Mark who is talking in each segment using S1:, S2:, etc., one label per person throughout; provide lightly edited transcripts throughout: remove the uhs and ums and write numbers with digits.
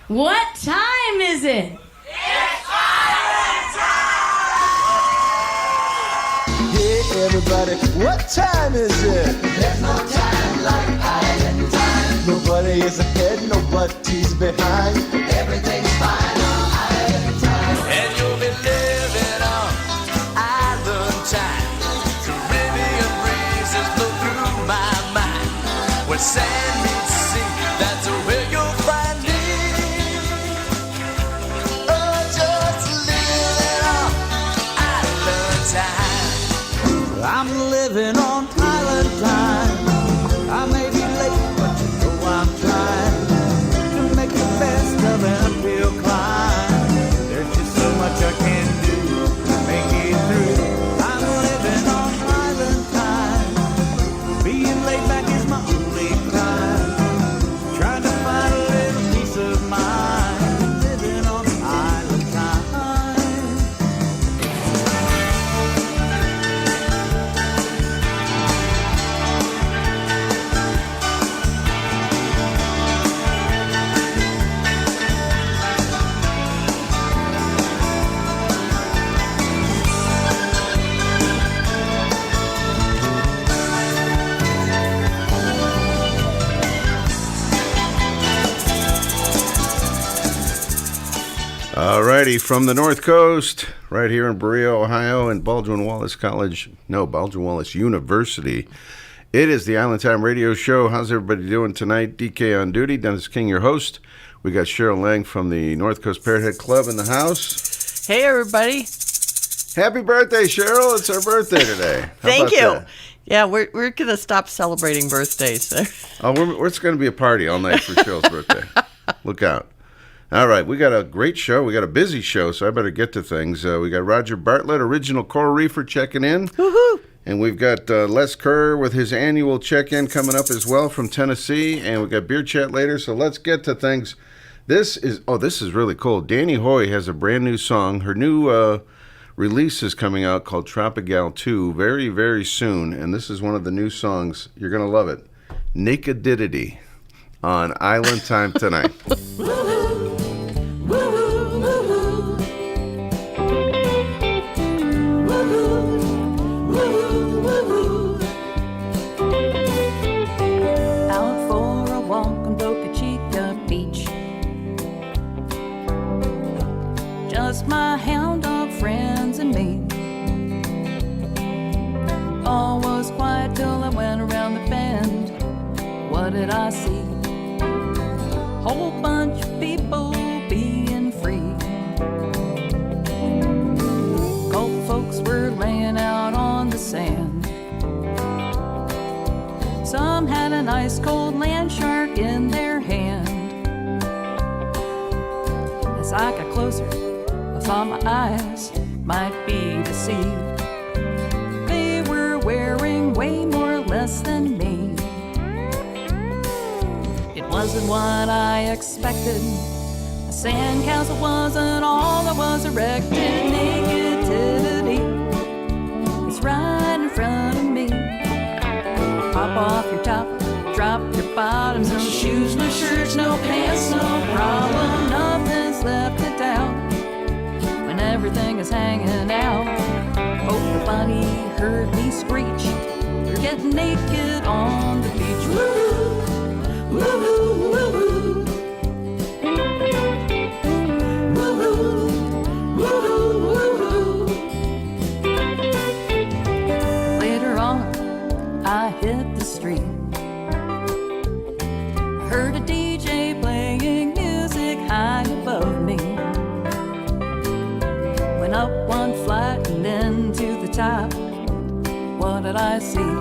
S1: What time is it?
S2: It's island time!
S3: Hey everybody, what time is it?
S2: There's no time like island time.
S3: Nobody is ahead, nobody's behind.
S2: Everything's fine on island time.
S4: And you'll be living on island time. Caribbean breezes blow through my mind. Where sand meets sea, that's where you'll find me. Oh, just living on island time.
S5: I'm living on island time. I may be late, but you know I'm trying to make the best of an uphill climb. There's just so much I can do to make it through. I'm living on island time. Being laid back is my only crime. Trying to find a little peace of mind. Living on island time.
S6: Alrighty, from the North Coast, right here in Berea, Ohio, and Baldwin Wallace University. It is the Island Time Radio Show. How's everybody doing tonight? DK on duty, Dennis King, your host. We got Cheryl Lang from the North Coast Parrothead Club in the house.
S7: Hey, everybody.
S6: Happy birthday, Cheryl. It's our birthday today. How
S7: Thank
S6: about
S7: you.
S6: that?
S7: Yeah, we're going to stop celebrating birthdays.
S6: Oh, it's going to be a party all night for Cheryl's birthday. Look out. All right, we got a great show. We got a busy show, so I better get to things. We got Roger Bartlett, original Coral Reefer, checking in.
S7: Woohoo!
S6: And we've got Les Kerr with his annual check-in coming up as well from Tennessee. And we got beer chat later, so let's get to things. This is really cool. Dani Hoy has a brand new song. Her new release is coming out called Tropical 2 very, very soon. And this is one of the new songs. You're going to love it. Nakedidity on Island Time tonight.
S8: Out for a walk on Boca Chica Beach. Just my hound dog friends and me. All was quiet till I went around the bend. What did I see? Whole bunch of people being free. Cold folks were laying out on the sand. Some had an ice cold land shark in their hand. As I got closer, I thought my eyes might be deceived. They were wearing way more less than me. It wasn't what I expected. A sandcastle wasn't all that was erected. Nakedity is right in front of me. Pop off your top, drop your bottoms. No shoes, no shirts, no pants, no problem. Nothing's left to doubt when everything is hanging out. Hope the bunny heard me screech. We're getting naked on the beach. Woo-hoo, woo-hoo, woo-hoo. Woo-hoo, woo-hoo, woo-hoo. Later on, I hit the street. Heard a DJ playing music high above me. Went up one flight and then to the top. What did I see?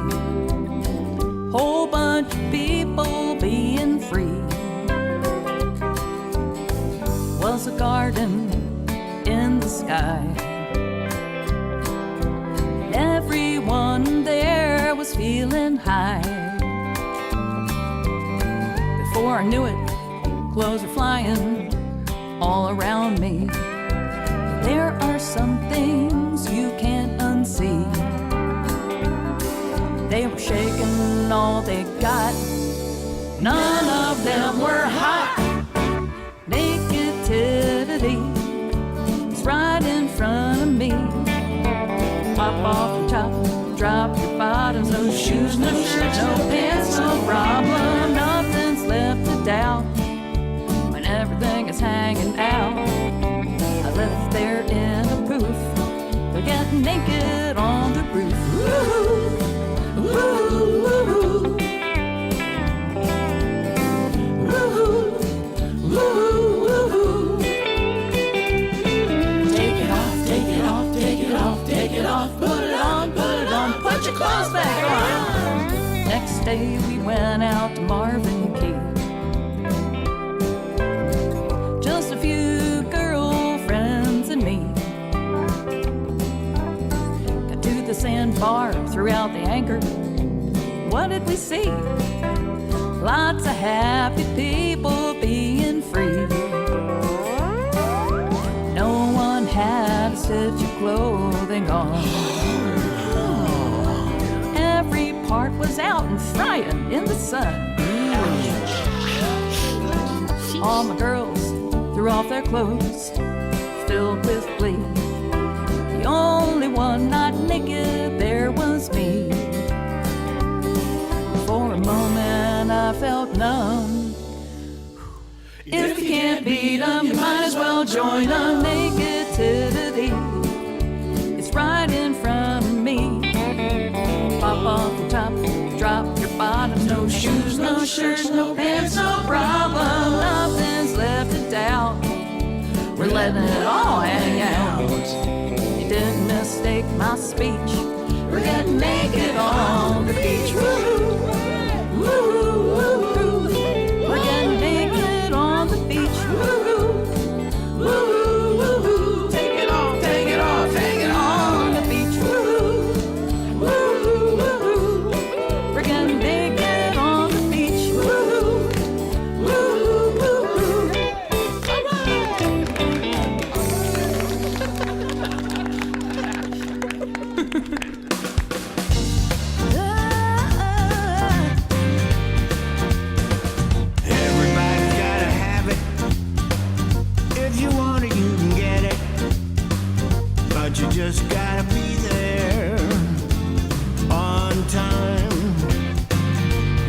S8: Whole bunch of people being free. Was a garden in the sky. Everyone there was feeling high. Before I knew it, clothes were flying all around me. There are some things you can't unsee. They were shaking all they got. None of them were hot. Naked off your top, drop your bottoms, no shoes, no shirts, no pants, no problem. Nothing's left to doubt when everything is hanging out. I left there in a poof, they're getting naked on the roof. Woo-hoo, woo-hoo, woo-hoo. Put your clothes back on. Next day we went out to Marvin Key. Just a few girlfriends and me. Got to the sandbar, threw out the anchor. What did we see? Lots of happy people being free. No one had a stitch of clothing on. Every part was out and frying in the sun. All my girls threw off their clothes, filled with glee. The only one not naked there was me. For a moment I felt numb. If you can't beat 'em, you might as well join 'em. Negativity, it's right in front of me. Pop off the top, drop your bottom. No shoes, no shirts, no pants, no problem. Nothing's left to doubt. We're letting it all hang out. You didn't mistake my speech. We're getting naked on the beach. Woo-hoo, woo-hoo, woo-hoo. We're getting naked on the beach. Woo-hoo, woo-hoo, woo-hoo. Take it off, take it off, take it on the beach. Woo-hoo, woo-hoo, woo-hoo. We're getting naked on the beach. Woo-hoo, woo-hoo, woo-hoo. All
S5: Everybody's gotta have it. If you want it, you can get it. But you just gotta be there on time.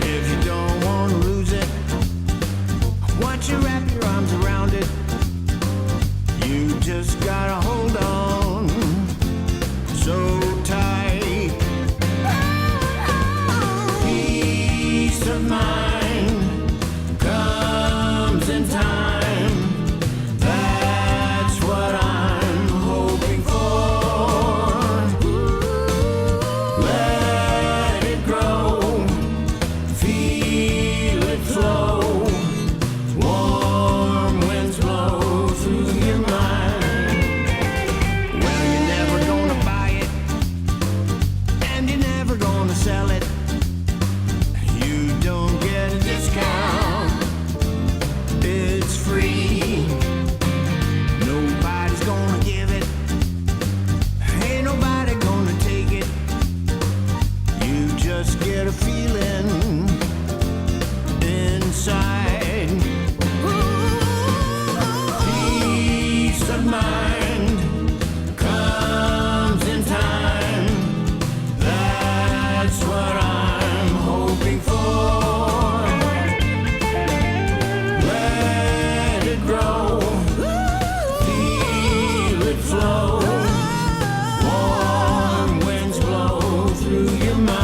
S5: If you don't want to lose it, once you wrap your arms around it, you just gotta hold on so tight. Peace of mind comes in time. That's what I'm hoping for. Let it grow, feel it flow. Warm winds blow through your mind. Well, you're never gonna buy it, and you're never gonna sell it. You don't get a discount, it's free. Nobody's gonna give it, ain't nobody gonna take it. You just get a feeling inside. Peace of mind comes in time. That's what I'm hoping for. Let it grow, feel it flow. Warm winds blow through your mind.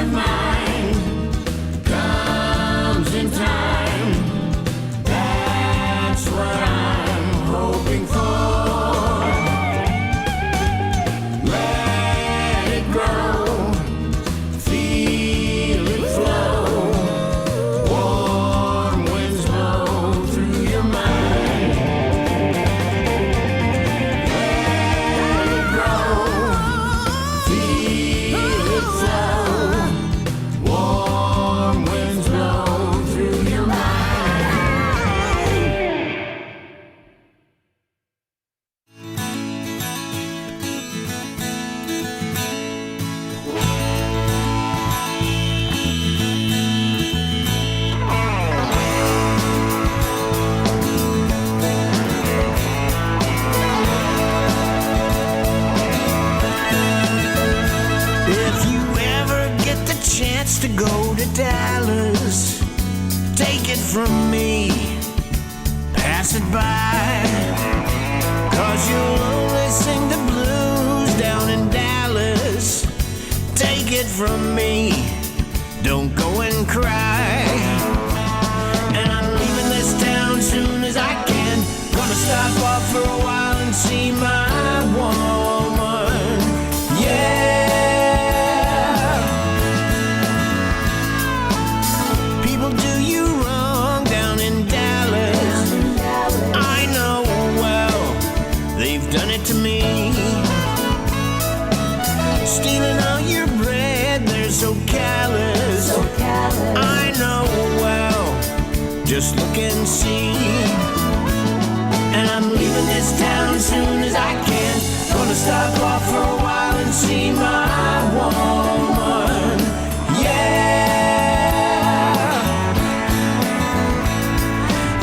S2: and mine comes in time. That's what I'm hoping for. Let it grow, feel it flow. Warm winds blow through your mind. Let it grow, feel it flow. Warm winds blow through your mind.
S5: If you ever get the chance to go to Dallas, take it from me, pass it by. 'Cause you'll only sing the blues down in Dallas. Take it from me, don't go and cry. And I'm leaving this town soon as I can. Gonna stop off for a while and see my woman. Yeah. People do you wrong down in Dallas. I know well, they've done it to me. Stealing all your bread, they're so callous. I know well, just look and see. And I'm leaving this town soon as I can. Gonna stop off for a while and see my woman. Yeah.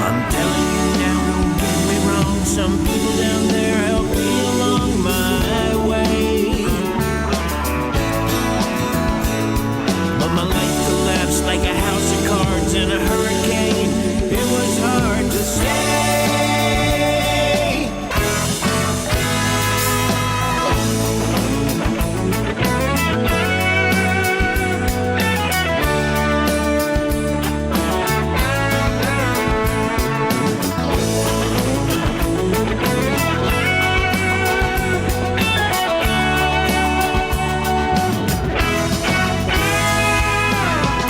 S5: I'm telling you now, don't get me wrong. Some people down there help me along my way. But my life collapsed like a house of cards in a hurricane. It was hard to stay.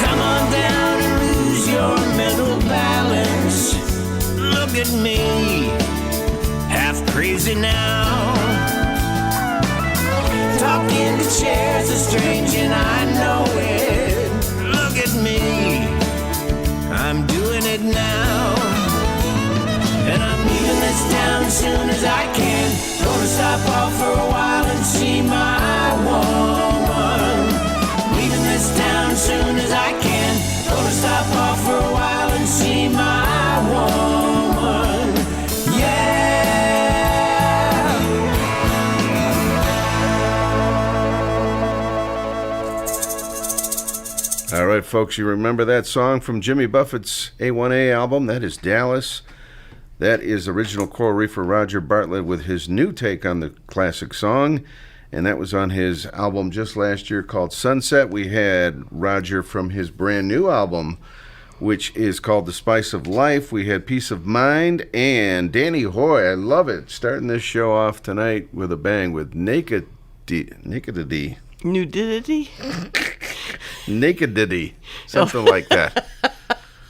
S5: Come on down and lose your mental balance. Look at me, half crazy now. Talking to chairs is strange and I know it. Look at me, I'm doing it now. And I'm leaving this town soon as I can. Gonna stop off for a while and see my woman. Leaving this town soon as I can. Gonna stop off for a while and see my woman. Yeah.
S6: All right, folks, you remember that song from Jimmy Buffett's A1A album? That is Dallas. That is original Coral Reefer Roger Bartlett with his new take on the classic song. And that was on his album just last year called Sunset. We had Roger from his brand new album, which is called The Spice of Life. We had Peace of Mind and Dani Hoy. I love it. Starting this show off tonight with a bang with Nakedity.
S7: Nudity?
S6: Nakedity. Something like that.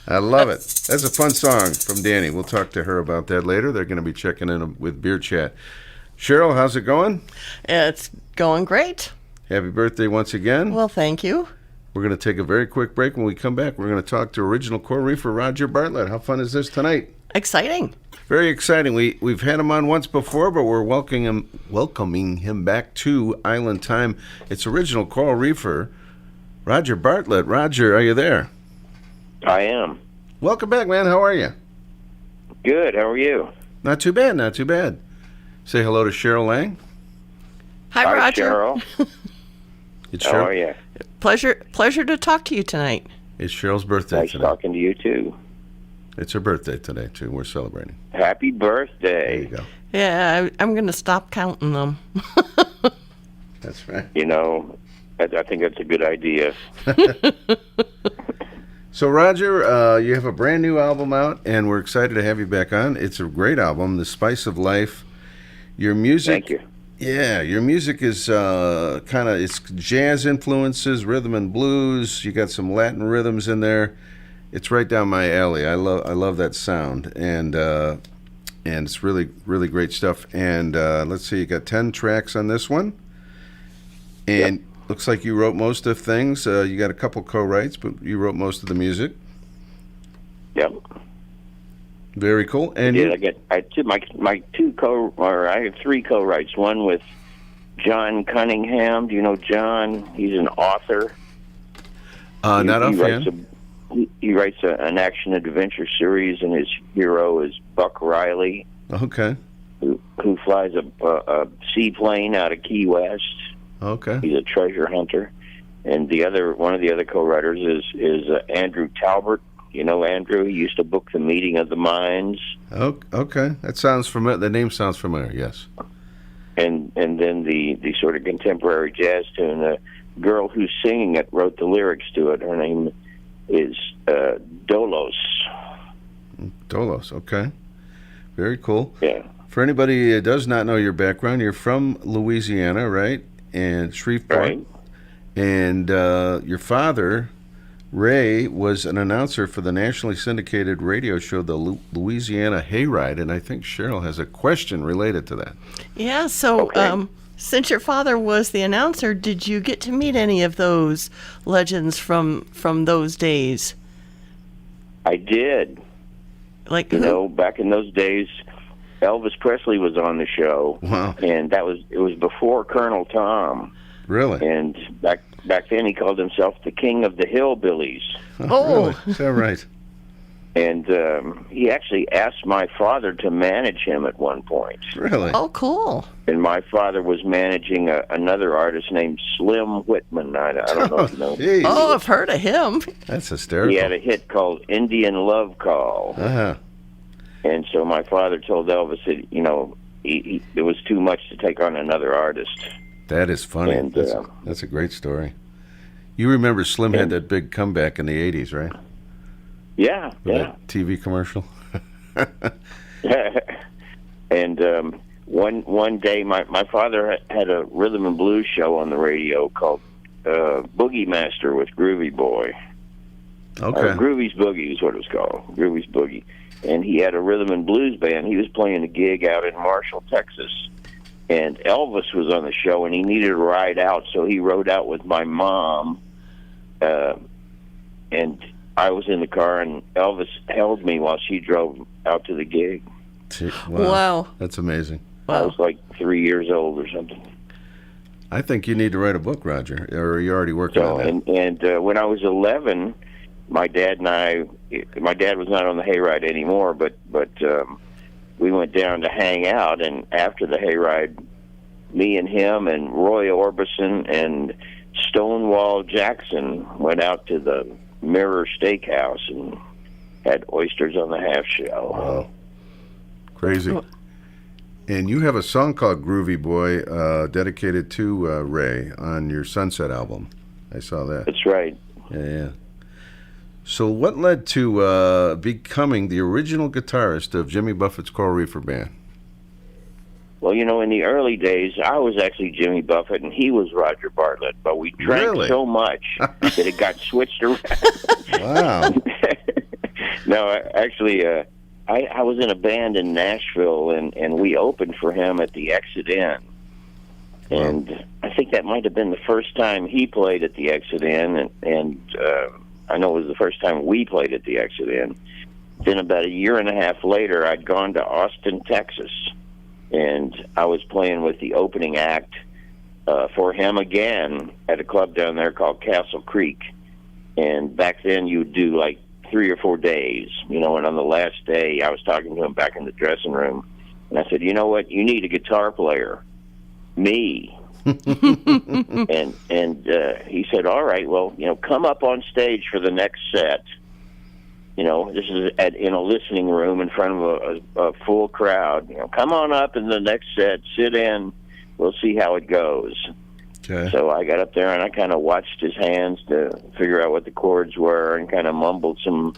S6: I love it. That's a fun song from Dani. We'll talk to her about that later. They're going to be checking in with Beer Chat. Cheryl, how's it going?
S7: It's going great.
S6: Happy birthday once again.
S7: Well, thank you.
S6: We're going to take a very quick break. When we come back, we're going to talk to original Coral Reefer Roger Bartlett. How fun is this tonight?
S7: Exciting.
S6: Very exciting. We've had him on once before, but we're welcoming him back to Island Time. It's original Coral Reefer Roger Bartlett. Roger, are you there?
S9: I am.
S6: Welcome back, man. How are you?
S9: Good. How are you?
S6: Not too bad, not too bad. Say hello to Cheryl Lang.
S7: Hi, Roger.
S9: Cheryl.
S6: It's
S9: How
S6: Cheryl.
S9: are you?
S7: Pleasure to talk to you tonight.
S6: It's Cheryl's birthday
S9: Nice
S6: today.
S9: talking to you, too.
S6: It's her birthday today, too. We're celebrating.
S9: Happy
S6: There
S9: birthday.
S6: you go.
S7: Yeah, I'm going to stop counting them.
S6: That's right.
S9: You know, I think that's a good idea.
S6: So, Roger, you have a brand new album out, and we're excited to have you back on. It's a great album, The Spice of Life. Your music,
S9: Thank you.
S6: yeah, your music is it's jazz influences, rhythm and blues. You got some Latin rhythms in there. It's right down my alley. I love that sound, and it's really, really great stuff. And let's see, you got 10 tracks on this one, and
S9: Yep.
S6: looks like you wrote most of things. You got a couple co-writes, but you wrote most of the music.
S9: Yep.
S6: Very cool. And
S9: I have three co-writes. One with John Cunningham. Do you know John? He's an author.
S6: not offhand.
S9: He writes an action adventure series, and his hero is Buck Riley,
S6: Okay.
S9: who flies a seaplane out of Key West.
S6: Okay.
S9: He's a treasure hunter. And one of the other co-writers is Andrew Talbert. You know Andrew? He used to book the Meeting of the Minds.
S6: Oh, okay. That sounds familiar. The name sounds familiar. Yes.
S9: And then the sort of contemporary jazz tune. The girl who's singing it wrote the lyrics to it. Her name is Dolos.
S6: Dolos. Okay. Very cool.
S9: Yeah.
S6: For anybody who does not know your background, you're from Louisiana, right? And Shreveport.
S9: Right.
S6: And your father, Ray, was an announcer for the nationally syndicated radio show, the Louisiana Hayride, and I think Cheryl has a question related to that.
S7: Yeah, so
S9: Okay.
S7: Since your father was the announcer, did you get to meet any of those legends from those days?
S9: I did.
S7: Like
S9: You
S7: who?
S9: know, back in those days, Elvis Presley was on the show.
S6: Wow.
S9: And it was before Colonel Tom.
S6: Really?
S9: And back then he called himself the King of the Hillbillies.
S7: Oh.
S6: Really? Is that right?
S9: And he actually asked my father to manage him at one point.
S6: Really?
S7: Oh, cool.
S9: And my father was managing another artist named Slim Whitman. I don't know if you know.
S6: Geez.
S7: Oh, I've heard of him.
S6: That's hysterical.
S9: He had a hit called Indian Love Call.
S6: Uh-huh.
S9: And so my father told Elvis that, it was too much to take on another artist.
S6: That is funny.
S9: And,
S6: that's a great story. You remember Slim had that big comeback in the 80s, right?
S9: Yeah,
S6: With
S9: yeah.
S6: that TV commercial.
S9: And one day, my father had a rhythm and blues show on the radio called Boogie Master with Groovy Boy.
S6: Okay.
S9: Groovy's Boogie is what it was called, Groovy's Boogie. And he had a rhythm and blues band. He was playing a gig out in Marshall, Texas. And Elvis was on the show, and he needed a ride out, so he rode out with my mom. And I was in the car, and Elvis held me while she drove out to the gig.
S7: Wow.
S6: That's amazing.
S9: I was like 3 years old or something.
S6: I think you need to write a book, Roger, or are you already working
S9: So,
S6: on that?
S9: and when I was 11, my dad was not on the hayride anymore, but we went down to hang out, and after the hayride, me and him and Roy Orbison and Stonewall Jackson went out to the Mirror Steakhouse and had oysters on the half shell.
S6: Wow. Crazy. And you have a song called Groovy Boy dedicated to Ray on your Sunset album. I saw that.
S9: That's right.
S6: Yeah. So what led to becoming the original guitarist of Jimmy Buffett's Coral Reefer Band?
S9: Well, in the early days, I was actually Jimmy Buffett, and he was Roger Bartlett. But we drank
S6: Really?
S9: so much that it got switched around.
S6: Wow.
S9: No, actually, I was in a band in Nashville, and we opened for him at the Exit Inn. And I think that might have been the first time he played at the Exit Inn, and I know it was the first time we played at the Exit Inn. Then about a year and a half later, I'd gone to Austin, Texas, and I was playing with the opening act for him again at a club down there called Castle Creek. And back then you would do like 3 or 4 days, and on the last day I was talking to him back in the dressing room, and I said, you know what, you need a guitar player. Me. and he said, all right, well, come up on stage for the next set. This is in a listening room in front of a full crowd. Come on up in the next set, sit in, we'll see how it goes.
S6: Okay.
S9: So I got up there and I kind of watched his hands to figure out what the chords were, and kind of mumbled some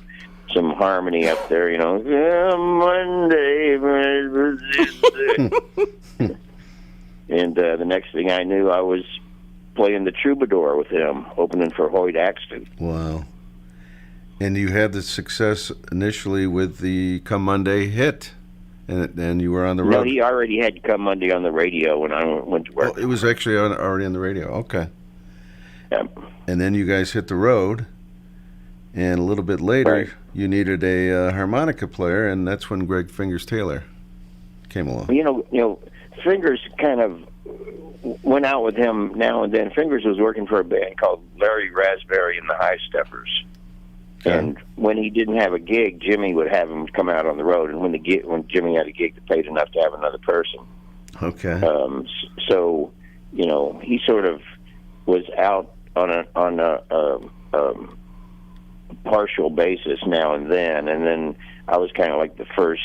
S9: harmony up there, you know. Yeah, Monday. And the next thing I knew, I was playing the troubadour with him, opening for Hoyt Axton.
S6: Wow. And you had the success initially with the Come Monday hit, and you were on the road.
S9: No, he already had Come Monday on the radio when I went to work.
S6: Oh, it was actually already on the radio. Okay.
S9: Yeah.
S6: And then you guys hit the road, and a little bit later,
S9: Right.
S6: you needed a harmonica player, and that's when Greg Fingers Taylor came along.
S9: You know, Fingers kind of went out with him now and then. Fingers was working for a band called Larry Raspberry and the High Steppers.
S6: Okay.
S9: And when he didn't have a gig, Jimmy would have him come out on the road. And when Jimmy had a gig that paid enough to have another person,
S6: Okay.
S9: so you know, he sort of was out on a partial basis now and then I was kind of like the first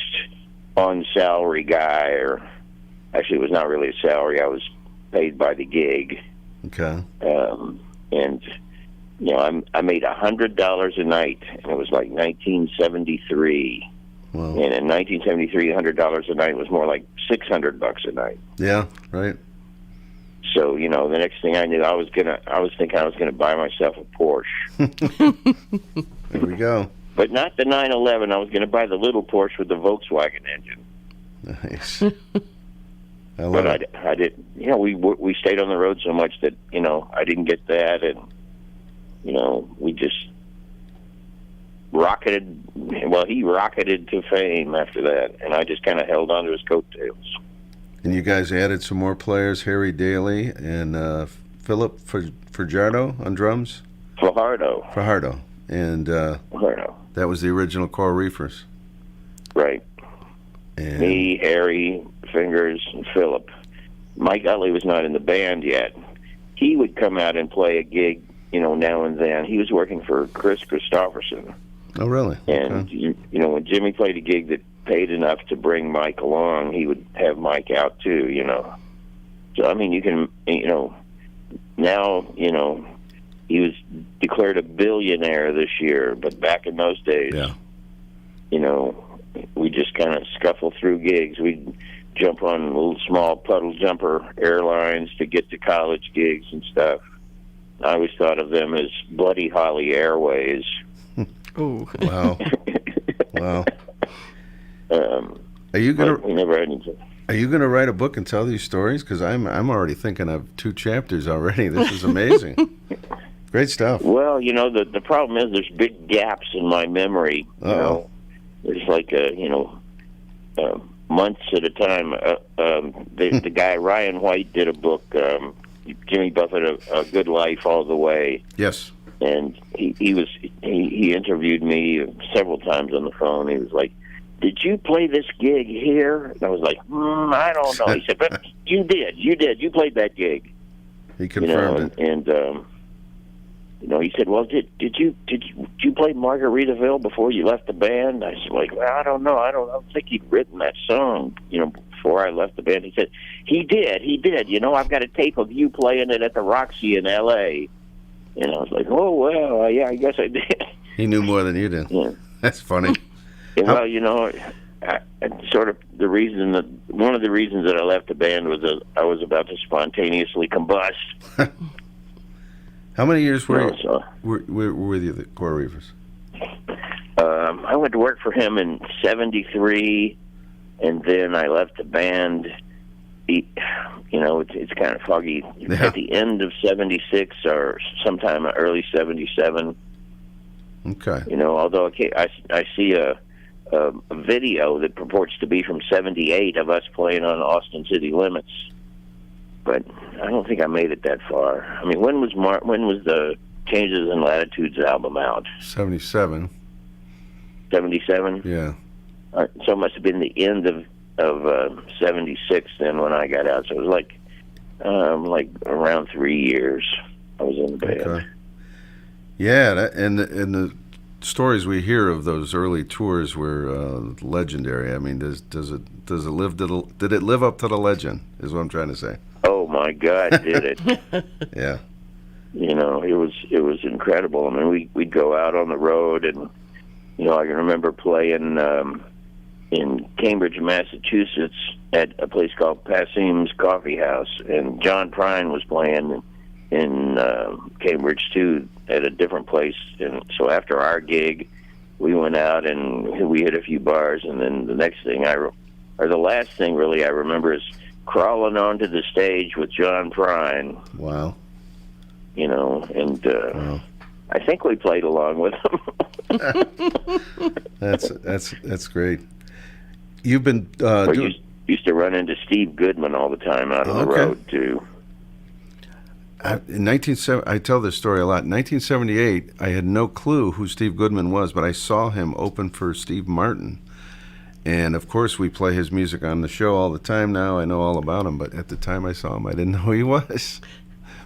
S9: on salary guy, or actually it was not really a salary. I was paid by the gig.
S6: Okay.
S9: And you know, I made $100 a night, and it was like 1973.
S6: Wow.
S9: And in 1973, $100 a night was more like $600 a night.
S6: Yeah. Right.
S9: So you know, the next thing I knew, I was thinking I was gonna buy myself a Porsche,
S6: There we go.
S9: but not the 911. I was gonna buy the little Porsche with the Volkswagen engine.
S6: Nice. I love
S9: But
S6: it.
S9: I did. You know, we stayed on the road so much that, you know, I didn't get that, and you know, we just rocketed. Well, he rocketed to fame after that, and I just kind of held on to his coattails.
S6: And you guys added some more players, Harry Daly and Philip Fajardo on drums.
S9: Fajardo.
S6: And
S9: Fajardo.
S6: that was the original Coral Reefers.
S9: Right.
S6: And
S9: Me, Harry, Fingers, and Philip. Mike Utley was not in the band yet. He would come out and play a gig, you know, now and then. He was working for Chris Christopherson.
S6: Oh, really?
S9: And,
S6: Okay.
S9: you know, when Jimmy played a gig that paid enough to bring Mike along, he would have Mike out too, you know. So, I mean, you can, you know, now, you know, he was declared a billionaire this year, but back in those days,
S6: Yeah.
S9: you know, we just kind of scuffle through gigs. We'd jump on little small puddle jumper airlines to get to college gigs and stuff. I always thought of them as Bloody Holly Airways.
S7: Ooh.
S6: Wow. Wow. Are you
S9: But we
S6: gonna
S9: never had anything.
S6: Are you gonna write a book and tell these stories? Because I'm already thinking of 2 chapters already. This is amazing. Great stuff.
S9: Well, you know, the problem is there's big gaps in my memory. You
S6: Uh-oh.
S9: know, there's like months at a time. The guy Ryan White did a book, Jimmy Buffett, a Good Life All the Way,
S6: Yes.
S9: and he interviewed me several times on the phone. He was like, "Did you play this gig here?" And I was like, "I don't know." He said, "But you did. You played that gig."
S6: He
S9: You know,
S6: confirmed it.
S9: and you know, he said, "Well, did you play Margaritaville before you left the band?" I said, "Like, well, I don't know. I don't think he'd written that song, you know, before I left the band." He said, He did. You know, I've got a tape of you playing it at the Roxy in L.A." And I was like, "Oh well, yeah, I guess I did."
S6: He knew more than you did.
S9: Yeah.
S6: That's funny.
S9: And, well, you know, I sort of one of the reasons that I left the band was that I was about to spontaneously combust.
S6: How many years were
S9: You know, so,
S6: were with you, the Coral Reefers?
S9: I went to work for him in '73, and then I left the band. You know, it's kind of foggy.
S6: Yeah.
S9: At the end of '76 or sometime early '77.
S6: Okay.
S9: You know, although I see a video that purports to be from '78 of us playing on Austin City Limits, but I don't think I made it that far. I mean, when was the Changes in Latitudes album out?
S6: 77.
S9: 77.
S6: Yeah.
S9: So it must have been the end of '76 then when I got out. So it was like around 3 years I was in the band.
S6: Okay. Yeah, and the stories we hear of those early tours were legendary. I mean, did it live up to the legend? Is what I'm trying to say.
S9: Oh my God, did it?
S6: Yeah.
S9: You know, it was incredible. I mean, we'd go out on the road, and you know, I can remember playing in Cambridge, Massachusetts, at a place called Passim's Coffee House, and John Prine was playing in Cambridge too, at a different place. And so after our gig, we went out and we hit a few bars, and then the next thing or the last thing really I remember is crawling onto the stage with John Prine.
S6: Wow.
S9: You know, and
S6: Wow.
S9: I think we played along with him.
S6: That's great. You've been
S9: We
S6: doing.
S9: used to run into Steve Goodman all the time out on the
S6: Okay.
S9: road too.
S6: In I tell this story a lot. In 1978, I had no clue who Steve Goodman was, but I saw him open for Steve Martin. And, of course, we play his music on the show all the time now. I know all about him, but at the time I saw him, I didn't know who he was.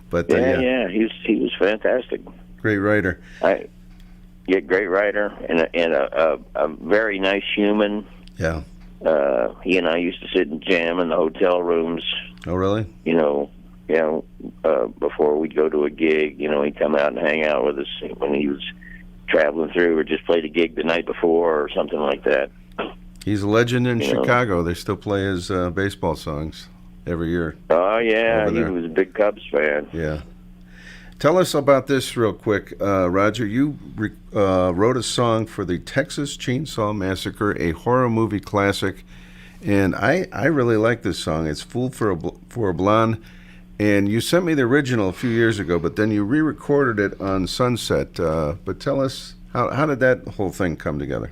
S6: But
S9: Yeah, he was fantastic.
S6: great writer.
S9: Great writer and a very nice human.
S6: Yeah.
S9: He and I used to sit and jam in the hotel rooms.
S6: Oh, really?
S9: You know, before we'd go to a gig. You know, he'd come out and hang out with us when he was traveling through, or just played a gig the night before, or something like that.
S6: He's a legend in
S9: You know.
S6: Chicago. They still play his baseball songs every year.
S9: Oh yeah,
S6: Over
S9: he
S6: there.
S9: was a big Cubs fan.
S6: Yeah. Tell us about this real quick, Roger. You wrote a song for the Texas Chainsaw Massacre, a horror movie classic, and I really like this song. It's "Fool for a Blonde," and you sent me the original a few years ago, but then you re-recorded it on Sunset. But tell us, how did that whole thing come together?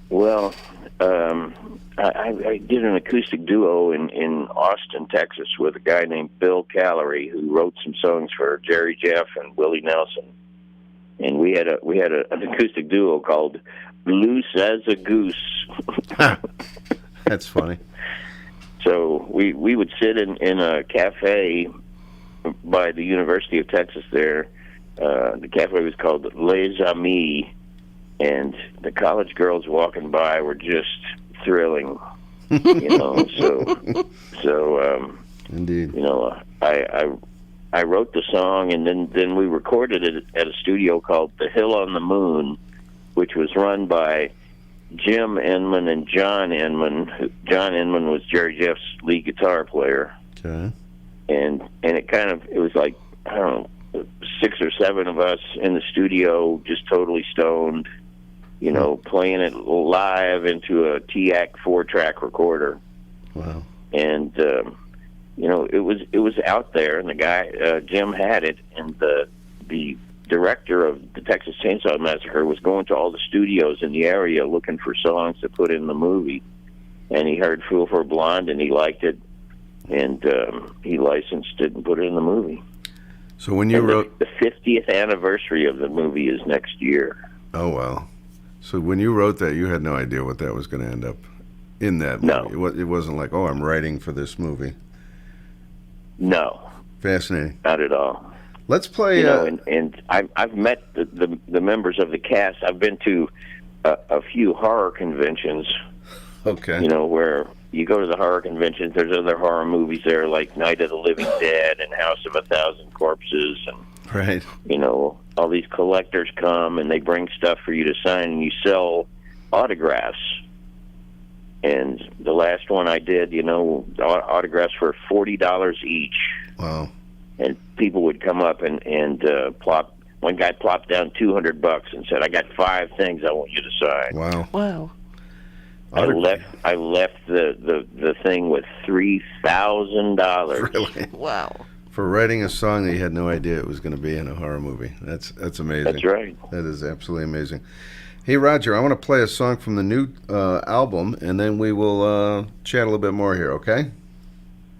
S9: Well, I did an acoustic duo in Austin, Texas, with a guy named Bill Callery, who wrote some songs for Jerry Jeff and Willie Nelson. And we had an acoustic duo called "Loose as a Goose."
S6: That's funny.
S9: So we would sit in a cafe by the University of Texas there. The cafe was called Les Amis, and the college girls walking by were just thrilling, you know. So
S6: Indeed.
S9: you know, I wrote the song, and then we recorded it at a studio called The Hill on the Moon, which was run by Jim Enman and John Enman. John Enman was Jerry Jeff's lead guitar player,
S6: Okay.
S9: and it was like, I don't know, 6 or 7 of us in the studio, just totally stoned, you know, playing it live into a TAC 4-track recorder.
S6: Wow.
S9: And you know, it was out there, and the guy Jim had it, and the director of the Texas Chainsaw Massacre was going to all the studios in the area looking for songs to put in the movie, and he heard "Fool for a Blonde" and he liked it, and he licensed it and put it in the movie.
S6: So when you
S9: And
S6: wrote,
S9: the 50th anniversary of the movie is next year.
S6: oh wow, so when you wrote that, you had no idea what that was going to end up in that
S9: No.
S6: movie. It wasn't like, oh, I'm writing for this movie.
S9: No,
S6: Fascinating.
S9: not at all.
S6: Let's play.
S9: You know, and I've met the members of the cast. I've been to a few horror conventions.
S6: Okay.
S9: You know, where you go to the horror conventions, there's other horror movies there, like Night of the Living Dead and House of a Thousand Corpses, and
S6: Right.
S9: you know, all these collectors come and they bring stuff for you to sign, and you sell autographs. And the last one I did, you know, autographs for $40 each.
S6: Wow.
S9: And people would come up and plop. One guy plopped down $200 and said, "I got 5 things I want you to sign."
S6: Wow.
S7: Wow.
S9: I left the thing with $3,000.
S6: Really?
S7: Wow.
S6: For writing a song that you had no idea it was going to be in a horror movie. That's amazing.
S9: That's right.
S6: That is absolutely amazing. Hey, Roger, I want to play a song from the new album, and then we will chat a little bit more here, okay?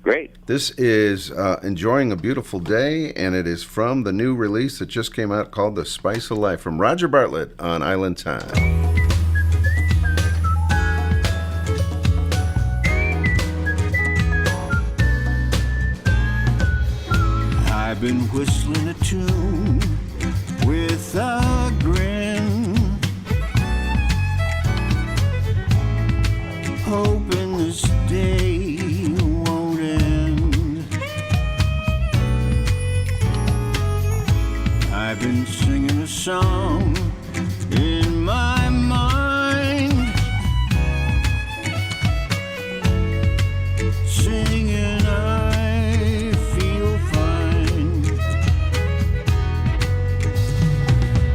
S9: Great.
S6: This is Enjoying a Beautiful Day, and it is from the new release that just came out called The Spice of Life from Roger Bartlett on Island Time.
S5: I've been whistling a tune with a grin, hoping this day won't end. song in my mind, singing I feel fine.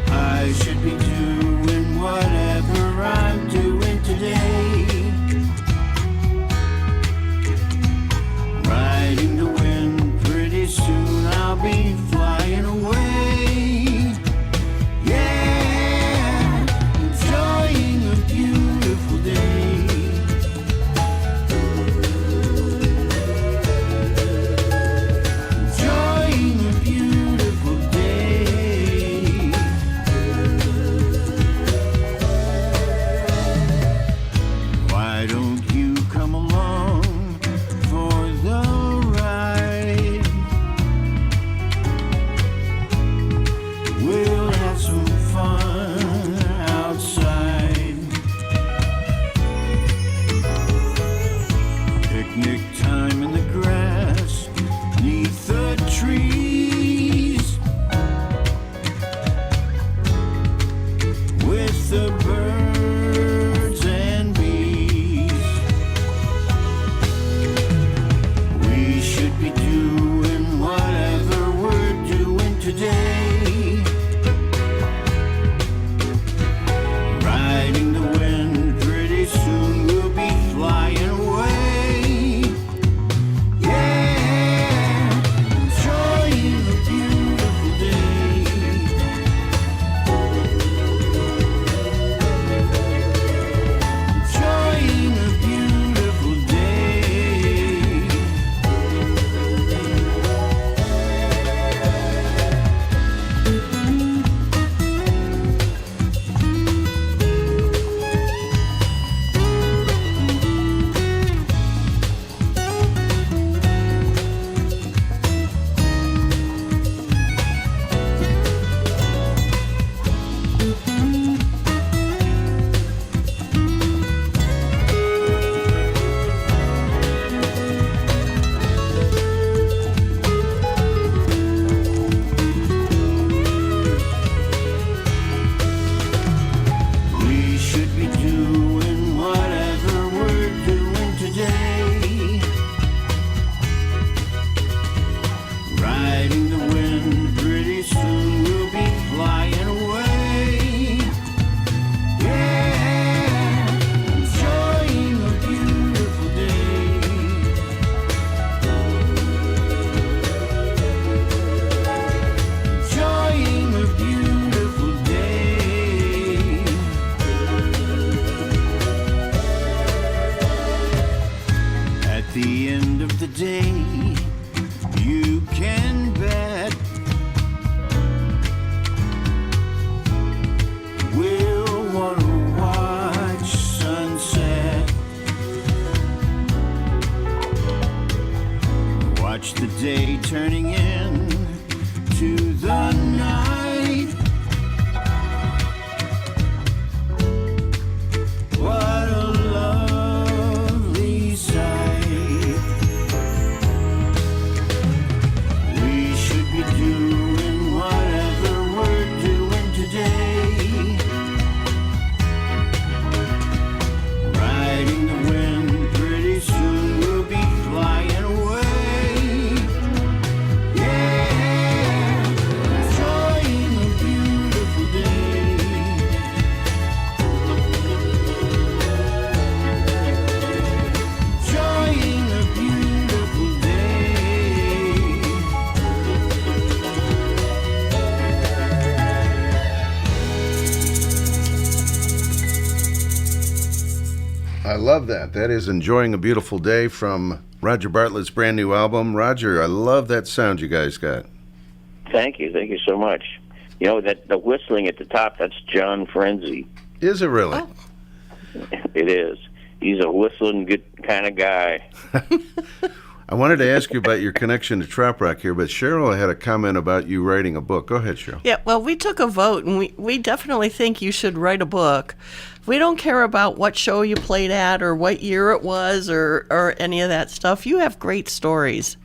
S5: I should be doing whatever I'm doing today, riding the wind. Pretty soon I'll be flying away. Yeah, enjoying a beautiful day. Enjoying a beautiful day. Why don't you come along for the ride? We'll have some fun outside. Picnic time in the grass, neath the trees, with the birds and bees. We should be doing whatever we're doing today, riding the wind. Pretty soon we'll be flying away. Yeah, enjoying a beautiful day. Enjoying a beautiful day. We should be doing whatever we're doing today, riding the wind. Pretty soon we'll be flying away. Yeah, enjoying a beautiful day. Enjoying a beautiful day. At the end of the day, you can bet we'll want to watch sunset, watch the day turning in to the night. What a lovely sight. We should be doing whatever we're doing today, riding the wind. Pretty soon we'll be flying away. Yeah, enjoying a beautiful day. Enjoying a beautiful day.
S6: I love that. That is Enjoying a Beautiful Day from Roger Bartlett's brand new album. Roger, I love that sound you guys got.
S9: Thank you so much. You know that the whistling at the top, that's John Frenzy.
S6: Is it really?
S7: Oh.
S9: It is. He's a whistling good kind of guy.
S6: I wanted to ask you about your connection to trop rock here, but Cheryl had a comment about you writing a book. Go ahead, Cheryl.
S7: Yeah, well, we took a vote, and we definitely think you should write a book. We don't care about what show you played at or what year it was or any of that stuff. You have great stories.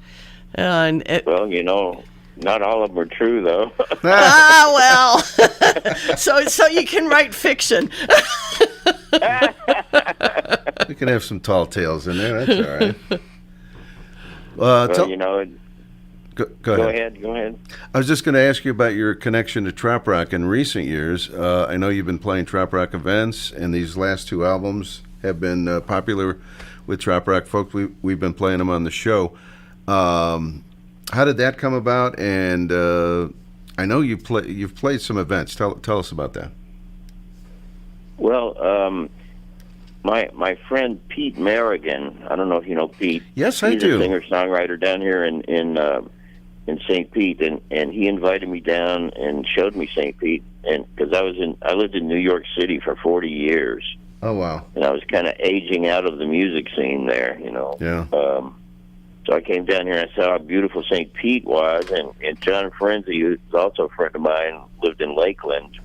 S9: Well, you know, Not all of them are true, though.
S7: Well, so you can write fiction.
S6: We can have some tall tales in there. That's all right.
S9: Well, you know,
S6: Go ahead.
S9: Go ahead.
S6: I was just going to ask you about your connection to trop rock in recent years. I know you've been playing trop rock events, and these last two albums have been popular with trop rock folks. We've been playing them on the show. How did that come about? And I know you've played some events. Tell us about that.
S9: Well, my friend Pete Merrigan. I don't know if you know Pete.
S6: Yes, I do.
S9: He's a singer-songwriter down here in St. Pete, and he invited me down and showed me St. Pete, and because I lived in New York City for 40 years.
S6: Oh wow!
S9: And I was kind of aging out of the music scene there, you know.
S6: Yeah.
S9: So I came down here and I saw how beautiful St. Pete was, and John Frenzy, who's also a friend of mine, lived in Lakeland.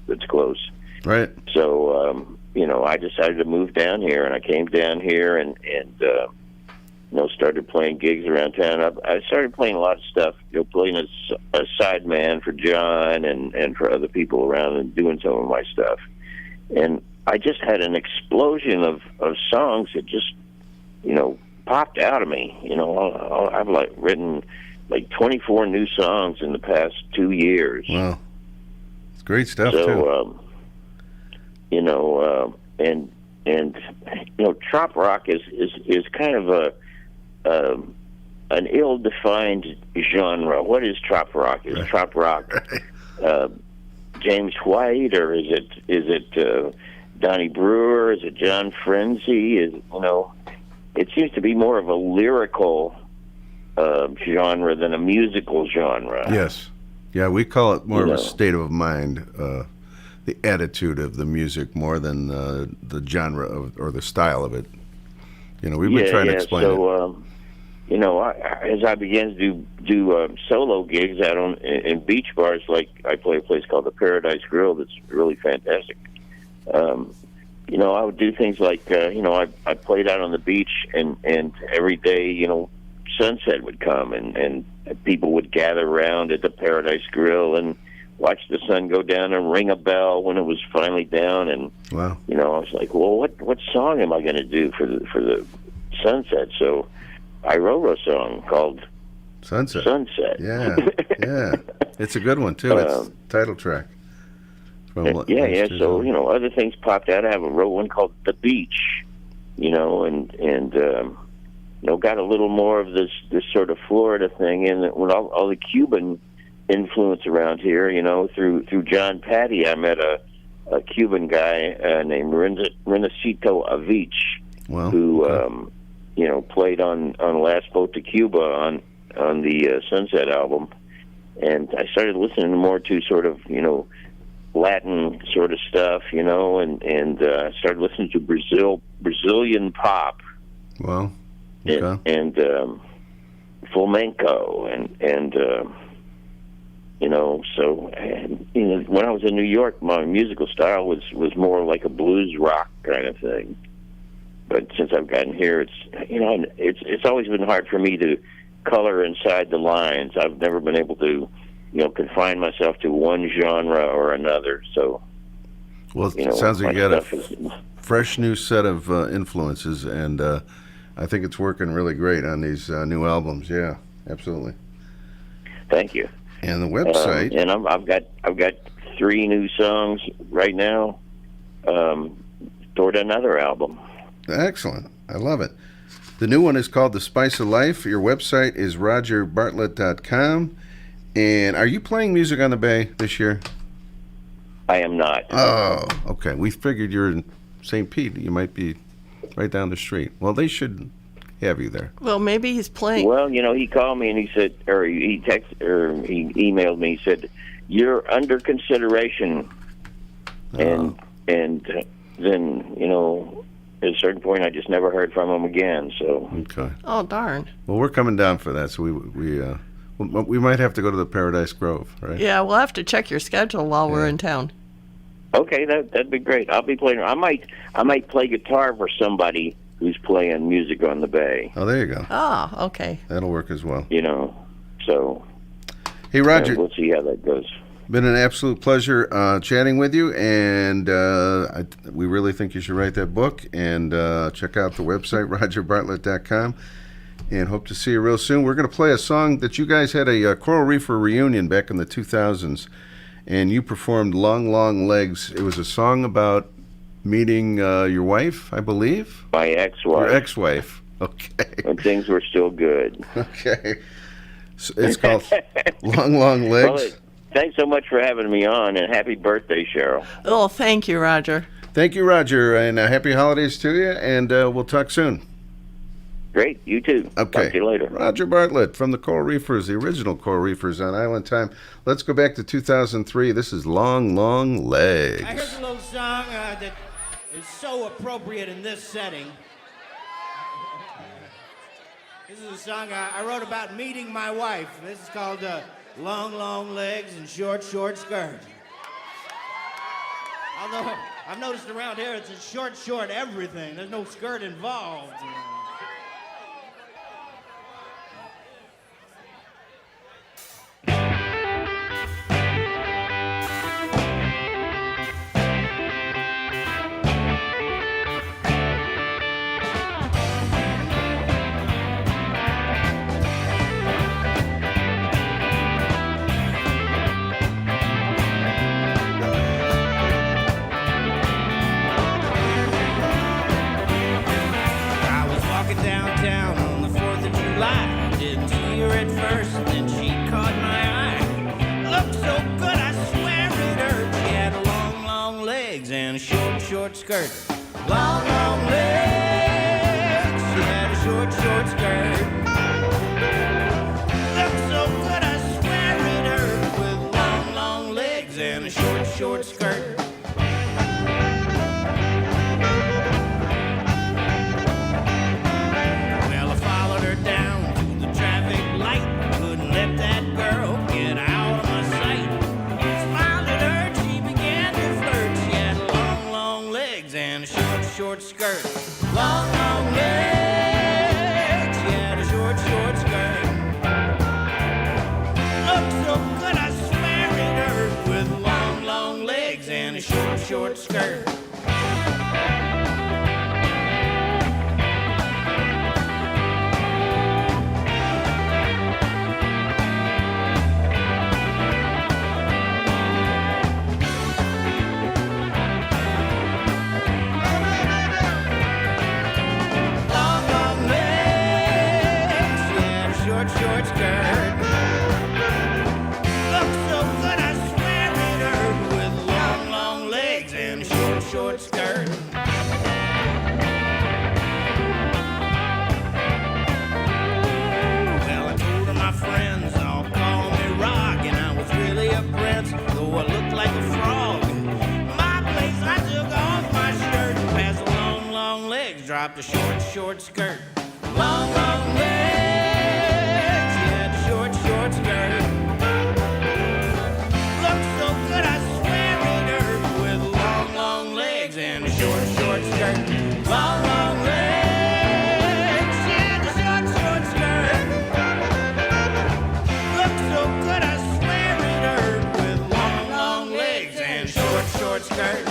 S9: That's close.
S6: Right.
S9: So you know, I decided to move down here, and I came down here and you know, started playing gigs around town. I started playing a lot of stuff, you know, playing as a sideman for John and for other people around and doing some of my stuff. And I just had an explosion of songs that just, you know, popped out of me. You know, I've written 24 new songs in the past 2 years.
S6: Wow. It's great stuff,
S9: so,
S6: too.
S9: You know, and you know, trop rock is kind of an ill-defined genre. What is trop rock? Is trop rock James White, or is it Donnie Brewer? Is it John Frenzy? You know, it seems to be more of a lyrical genre than a musical genre.
S6: Yes. Yeah, we call it more of a state of mind, the attitude of the music more than the genre or the style of it. You know, we've been trying to explain it.
S9: You know, as I began to do solo gigs out in beach bars, like I play a place called the Paradise Grill that's really fantastic. You know, I would do things like, you know, I played out on the beach, and every day, you know, sunset would come, and people would gather around at the Paradise Grill and watch the sun go down and ring a bell when it was finally down. And
S6: wow.
S9: You know, I was like, well, what song am I going to do for the sunset? So I wrote a song called
S6: Sunset. Yeah, yeah. It's a good one, too. It's title track.
S9: Yeah. So, you know, other things popped out. I wrote one called The Beach, you know, and you know, got a little more of this sort of Florida thing in it, with all the Cuban influence around here, you know, through John Patty. I met a Cuban guy named Renacito Avich, who you know, played on Last Boat to Cuba on the Sunset album, and I started listening more to sort of, you know, Latin sort of stuff, you know, and started listening to Brazilian pop.
S6: Wow. Okay.
S9: And flamenco and you know, so you know, when I was in New York, my musical style was more like a blues rock kind of thing. But since I've gotten here, it's, you know, it's always been hard for me to color inside the lines. I've never been able to, you know, confine myself to one genre or another. So,
S6: well, it
S9: you know,
S6: sounds like you got a fresh new set of influences, and I think it's working really great on these new albums. Yeah, absolutely.
S9: Thank you.
S6: And the website.
S9: And I've got 3 new songs right now toward another album.
S6: Excellent. I love it. The new one is called The Spice of Life. Your website is rogerbartlett.com. And are you playing music on the Bay this year?
S9: I am not.
S6: Oh, okay. We figured you're in St. Pete. You might be right down the street. Well, they should have you there.
S7: Well, maybe he's playing.
S9: Well, you know, he called me and he said, or he texted, or he emailed me. He said, "You're under consideration," and then, you know, at a certain point, I just never heard from him again. So
S6: okay.
S7: Oh, darn.
S6: Well, we're coming down for that, so we might have to go to the Paradise Grove, right?
S7: Yeah, we'll have to check your schedule while we're in town.
S9: Okay, that'd be great. I'll be playing. I might play guitar for somebody who's playing music on the Bay.
S6: Oh, there you go.
S7: Oh, okay.
S6: That'll work as well.
S9: You know, so
S6: Hey, Roger.
S9: We'll see how that goes.
S6: Been an absolute pleasure chatting with you, and we really think you should write that book. And check out the website, rogerbartlett.com, and hope to see you real soon. We're going to play a song that you guys had a Coral Reefer reunion back in the 2000s, and you performed Long, Long Legs. It was a song about meeting your wife, I believe?
S9: My ex-wife.
S6: Your ex-wife. Okay.
S9: When things were still good.
S6: Okay. So it's called Long, Long Legs.
S9: Well, thanks so much for having me on, and happy birthday, Cheryl.
S7: Oh, thank you, Roger.
S6: Thank you, Roger, and happy holidays to you, and we'll talk soon.
S9: Great, you too.
S6: Okay.
S9: Talk to you later.
S6: Roger Bartlett from the Coral Reefers, the original Coral Reefers on Island Time. Let's go back to 2003. This is Long, Long Legs.
S10: I heard a little song that is so appropriate in this setting. This is a song I wrote about meeting my wife. This is called Long, Long Legs and Short, Short Skirt. Although I've noticed around here it's a short, short everything. There's no skirt involved. I was walking downtown on the 4th of July. Didn't see her at first, then she caught my eye. Looked so good, I swear it hurt. She had long, long legs and a short, short skirt. Long, long legs. She had a short, short skirt. Looked so good, I swear it hurt. With long, long legs and a short, short skirt. Well, I followed her down to the traffic light. Couldn't let that girl get out of my sight. Smiled at her, she began to flirt. She had long, long legs and a short, short skirt. Long, long legs. She had a short, short skirt. Looked so good, I swear it hurt. With long, long legs and a short, short skirt. Long, long legs, she had a short, short skirt. Looked so good, I swear it hurt. With long, long legs and a short, short skirt. Well, I told her my friends all call me Rock, and I was really a prince, though I looked like a frog. My place, I took off my shirt, past the long, long legs, dropped a short, short skirt. Long, long legs, she had a short, short skirt. Looked so good, I swear it hurt. With long, long legs and a short, short skirt. Long, long legs, she had a short, short skirt. Looked so good, I swear it hurt. With long, long legs and a short, short skirt.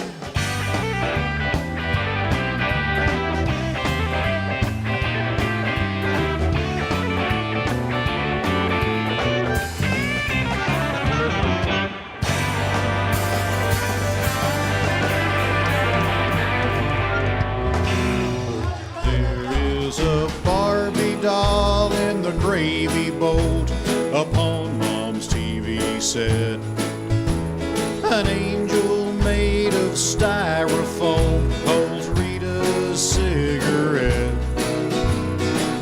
S11: There is a Barbie doll in the gravy boat upon Mom's TV set. An angel made of styrofoam holds Rita's cigarette.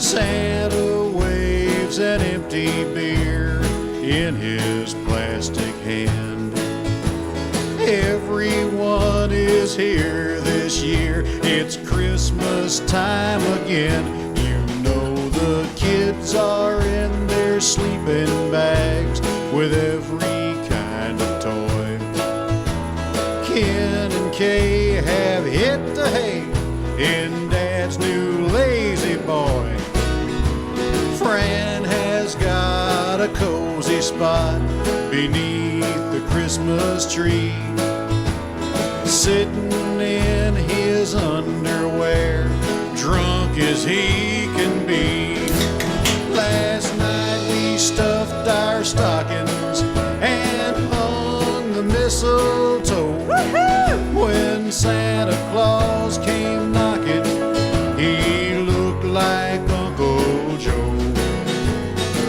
S11: Santa waves an empty beer in his plastic hand. Everyone is here this year. It's Christmas time again. You know the kids are in their sleeping bags with every kind of toy. Ken and Kay have hit the hay in Dad's new lazy boy. Fran has got a cozy happy spot beneath the Christmas tree, sitting in his underwear, drunk as he can be. Last night we stuffed our stockings and hung the mistletoe. When Santa Claus came knocking, he looked like Uncle Joe.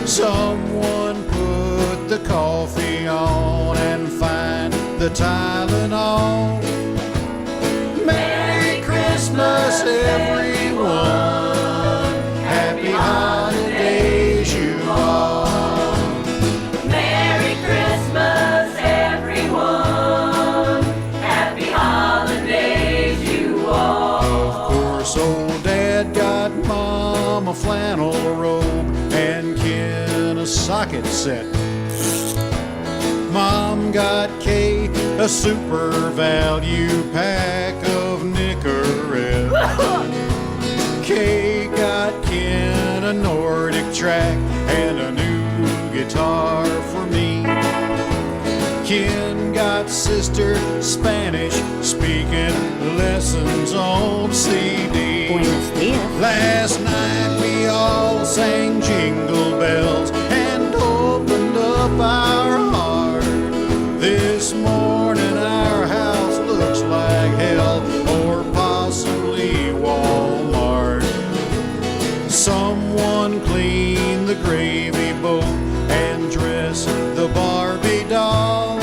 S11: Someone put the coffee on and find the Tylenol. Merry Christmas, everyone. Happy holidays, you all.
S8: Merry Christmas, everyone. Happy holidays, you all.
S11: Of course, old Dad got Mom a flannel robe and Ken a socket set. Mom got Kay a super value pack of Nicorette. Kay got Ken a Nordic track and a new guitar for me. Ken got sister Spanish speaking lessons on CD. Last night we all sang Jingle Bells and opened up our heart. This morning our house looks like hell or possibly Walmart. Someone clean the gravy boat and dress the Barbie doll.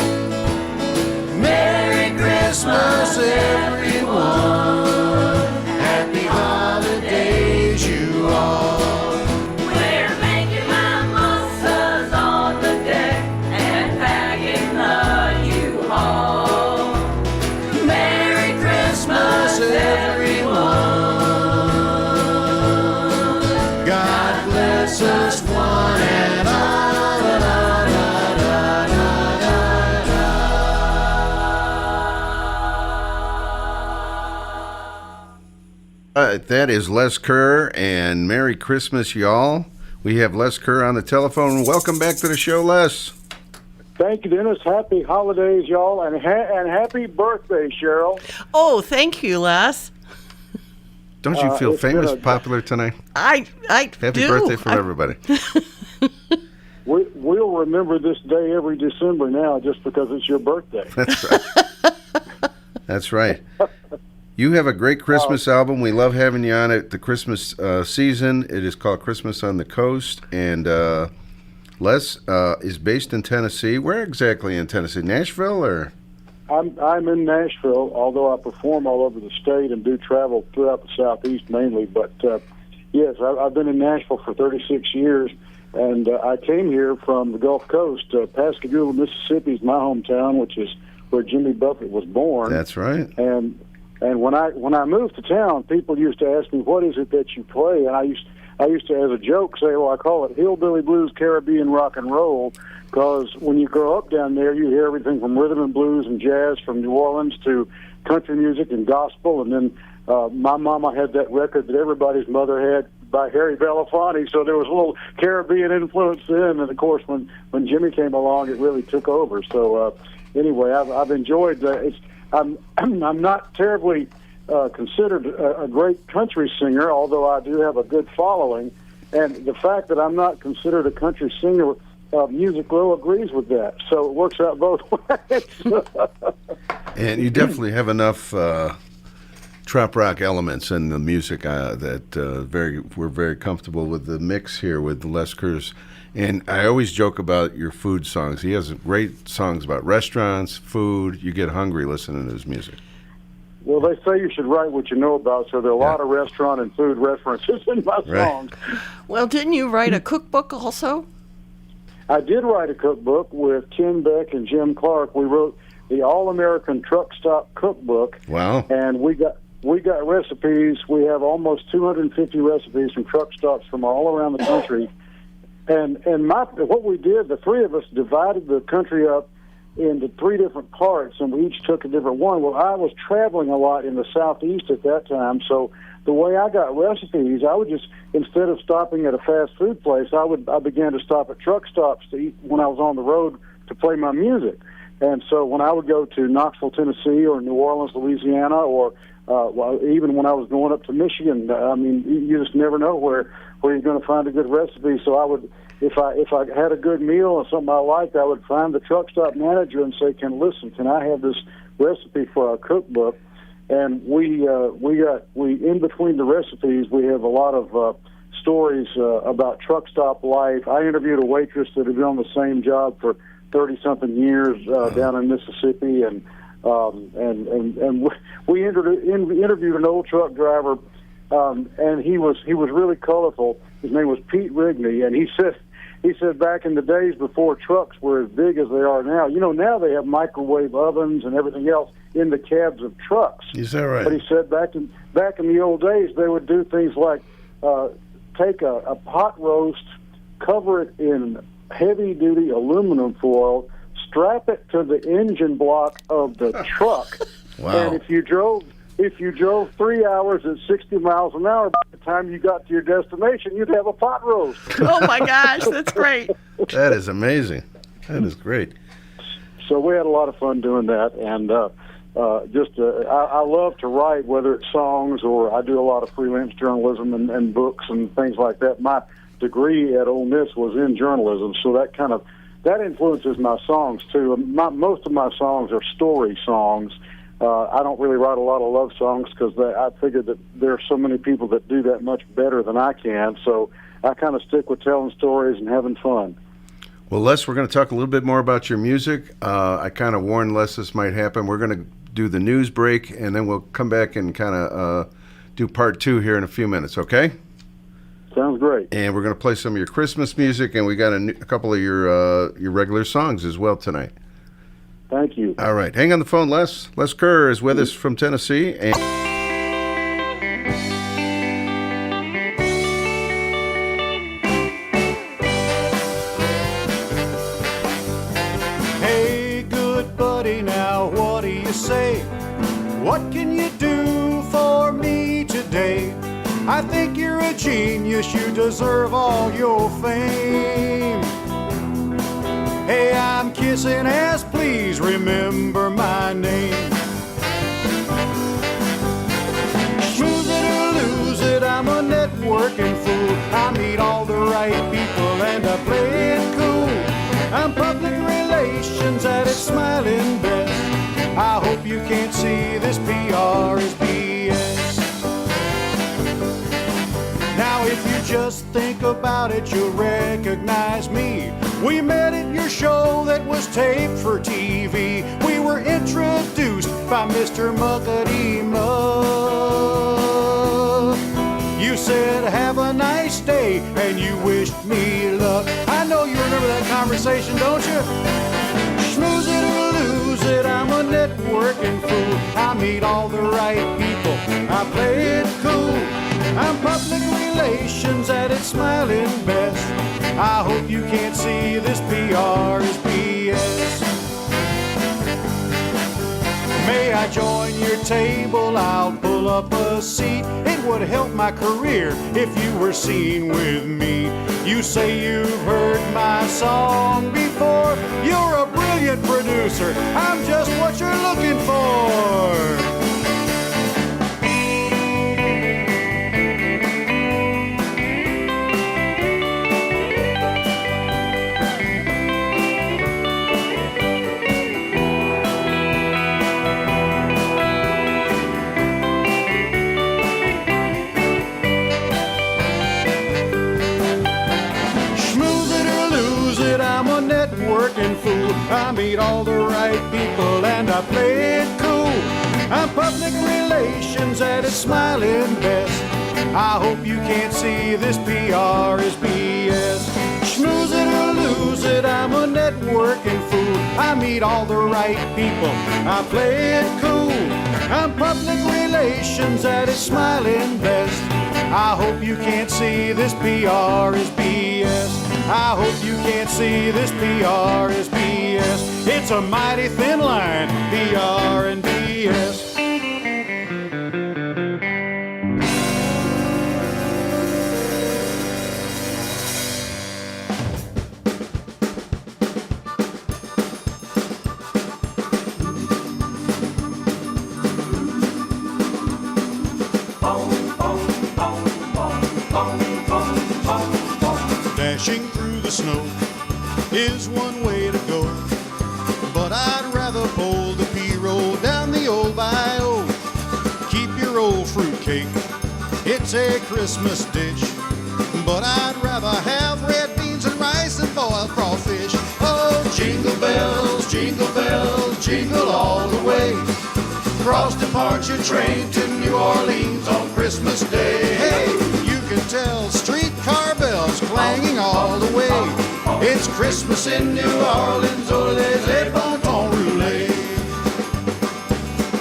S11: Merry Christmas, everyone. Happy holidays, you all.
S8: We're making mimosas on the deck and packing the U-Haul. Merry Christmas, everyone.
S11: God bless us one and all.
S6: That is Les Kerr and Merry Christmas, y'all. We have Les Kerr on the telephone. Welcome back to the show, Les.
S12: Thank you, Dennis. Happy holidays, y'all, and happy birthday, Cheryl.
S7: Oh, thank you, Les.
S6: Don't you feel
S12: it's been
S6: famous,
S12: a-
S6: popular tonight?
S7: I
S6: Happy
S7: do.
S6: birthday from everybody.
S12: We'll remember this day every December now just because it's your birthday.
S6: That's right. That's right. You have a great Christmas album. We love having you on at the Christmas season. It is called Christmas on the Coast. And Les is based in Tennessee. Where exactly in Tennessee? Nashville or?
S12: I'm in Nashville, although I perform all over the state and do travel throughout the Southeast mainly. But yes, I've been in Nashville for 36 years, and I came here from the Gulf Coast. Pascagoula, Mississippi is my hometown, which is where Jimmy Buffett was born.
S6: That's right.
S12: And when I moved to town, people used to ask me, "What is it that you play?" And I used to, as a joke, say, "Well, I call it hillbilly blues, Caribbean rock and roll," because when you grow up down there, you hear everything from rhythm and blues and jazz from New Orleans to country music and gospel. And then my mama had that record that everybody's mother had by Harry Belafonte, so there was a little Caribbean influence then. And of course, when Jimmy came along, it really took over. So anyway, I've enjoyed. I'm not terribly considered a great country singer, although I do have a good following. And the fact that I'm not considered a country singer, Music Row agrees with that. So it works out both ways.
S6: And you definitely have enough trop rock elements in the music that we're very comfortable with the mix here with Les Kerr's. And I always joke about your food songs. He has great songs about restaurants, food. You get hungry listening to his music.
S12: Well, they say you should write what you know about, so there are a lot of restaurant and food references in my songs.
S7: Well, didn't you write a cookbook also?
S12: I did write a cookbook with Ken Beck and Jim Clark. We wrote the All-American Truck Stop Cookbook.
S6: Wow.
S12: And we got recipes. We have almost 250 recipes from truck stops from all around the country. And what we did, the three of us divided the country up into 3 different parts, and we each took a different one. Well, I was traveling a lot in the Southeast at that time, so the way I got recipes, I would just, instead of stopping at a fast food place, I began to stop at truck stops to eat when I was on the road to play my music. And so when I would go to Knoxville, Tennessee, or New Orleans, Louisiana, or well, even when I was going up to Michigan, I mean, you just never know where you're going to find a good recipe. So I would, if I had a good meal or something I liked, I would find the truck stop manager and say, can I have this recipe for our cookbook? And we in between the recipes, we have a lot of stories about truck stop life. I interviewed a waitress that had been on the same job for 30-something years down in Mississippi, and we interviewed an old truck driver, and he was really colorful. His name was Pete Rigney, and he said back in the days before trucks were as big as they are now, now they have microwave ovens and everything else in the cabs of trucks.
S6: Is that right?
S12: But he said back in the old days, they would do things like take a pot roast, cover it in heavy-duty aluminum foil, strap it to the engine block of the truck,
S6: Wow.
S12: and if you drove 3 hours at 60 miles an hour, by the time you got to your destination, you'd have a pot roast.
S7: Oh my gosh, that's great.
S6: That is amazing. That is great.
S12: So we had a lot of fun doing that, and I love to write, whether it's songs or I do a lot of freelance journalism and books and things like that. My degree at Ole Miss was in journalism, so that influences my songs too. Most of my songs are story songs. I don't really write a lot of love songs because I figure that there are so many people that do that much better than I can. So I kind of stick with telling stories and having fun.
S6: Well, Les, we're going to talk a little bit more about your music. I kind of warned Les this might happen. We're going to do the news break, and then we'll come back and kind of do part 2 here in a few minutes, okay?
S12: Sounds great.
S6: And we're going to play some of your Christmas music, and we got a couple of your regular songs as well tonight.
S12: Thank you.
S6: All right. Hang on the phone, Les. Les Kerr is with us from Tennessee. And
S11: Hey, good buddy, now what do you say? What can you do for me today? I think you're a genius, you deserve all your fame. Hey, I'm kissing ass, please remember my name. Schmooze it or lose it, I'm a networking fool. I meet all the right people and I play it cool. I'm public relations at its smiling best. I hope you can't see this PR is BS. Now if you just think about it, you'll recognize me. We met at your show that was taped for TV. We were introduced by Mr. Muckety Muck. You said, have a nice day, and you wished me luck. I know you remember that conversation, don't you? Schmooze it or lose it, I'm a networking fool. I meet all the right people, I play it cool. I'm public relations at its smiling best. I hope you can't see this PR is BS. May I join your table? I'll pull up a seat. It would help my career if you were seen with me. You say you've heard my song before. You're a brilliant producer. I'm just what you're looking for. Fool. I meet all the right people and I play it cool. I'm public relations at its smiling best. I hope you can't see this PR is BS. Schmooze it or lose it, I'm a networking fool. I meet all the right people, I play it cool. I'm public relations at its smiling best. I hope you can't see this PR is BS. I hope you can't see this PR is BS. It's a mighty thin line, PR and BS. Dashing through the snow is one way to go, but I'd rather pull the P-roll down the old bayou. Keep your old fruitcake, it's a Christmas dish, but I'd rather have red beans and rice and boiled crawfish. Oh, jingle bells, jingle all the way. Cross departure train to New Orleans on Christmas Day. Hey, you can tell streetcar bells clanging all the way. It's Christmas in New Orleans, oh, les bon ton roulé.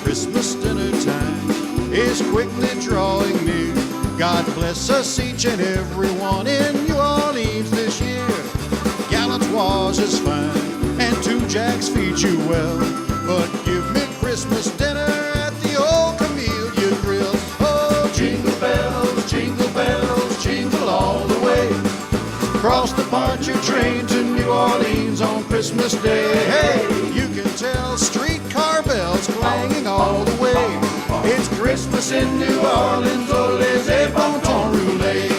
S11: Christmas dinner time is quickly drawing near. God bless us each and every one in New Orleans this year. Galantoise is fine and 2 Jacks feed you well, but give me Christmas dinner at the old Camellia Grill. Oh, jingle bells, jingle all the way. Cross departure train to New Orleans on Christmas Day. Hey, you can tell streetcar bells clanging all the way. It's Christmas in New Orleans, oh, les bon ton roulé.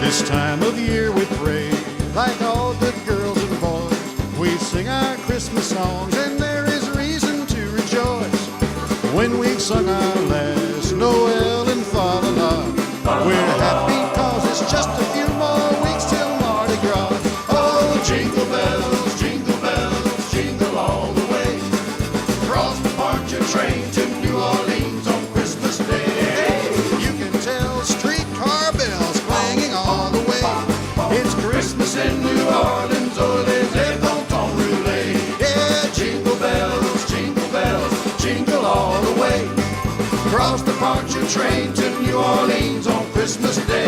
S11: This time of year we pray, like all good girls and boys. We sing our Christmas songs and there is reason to rejoice. When we've sung our last Noel and Father Love, we're happy cause it's just a few more weeks till Mardi Gras. Oh, jingle bells, jingle all the way. Cross departure train to New Orleans on Christmas Day. You can tell streetcar bells clanging all the way. It's Christmas in New Orleans, oh, les bon ton roulé. Yeah, jingle bells, jingle all the way. Cross departure train to New Orleans on Christmas Day.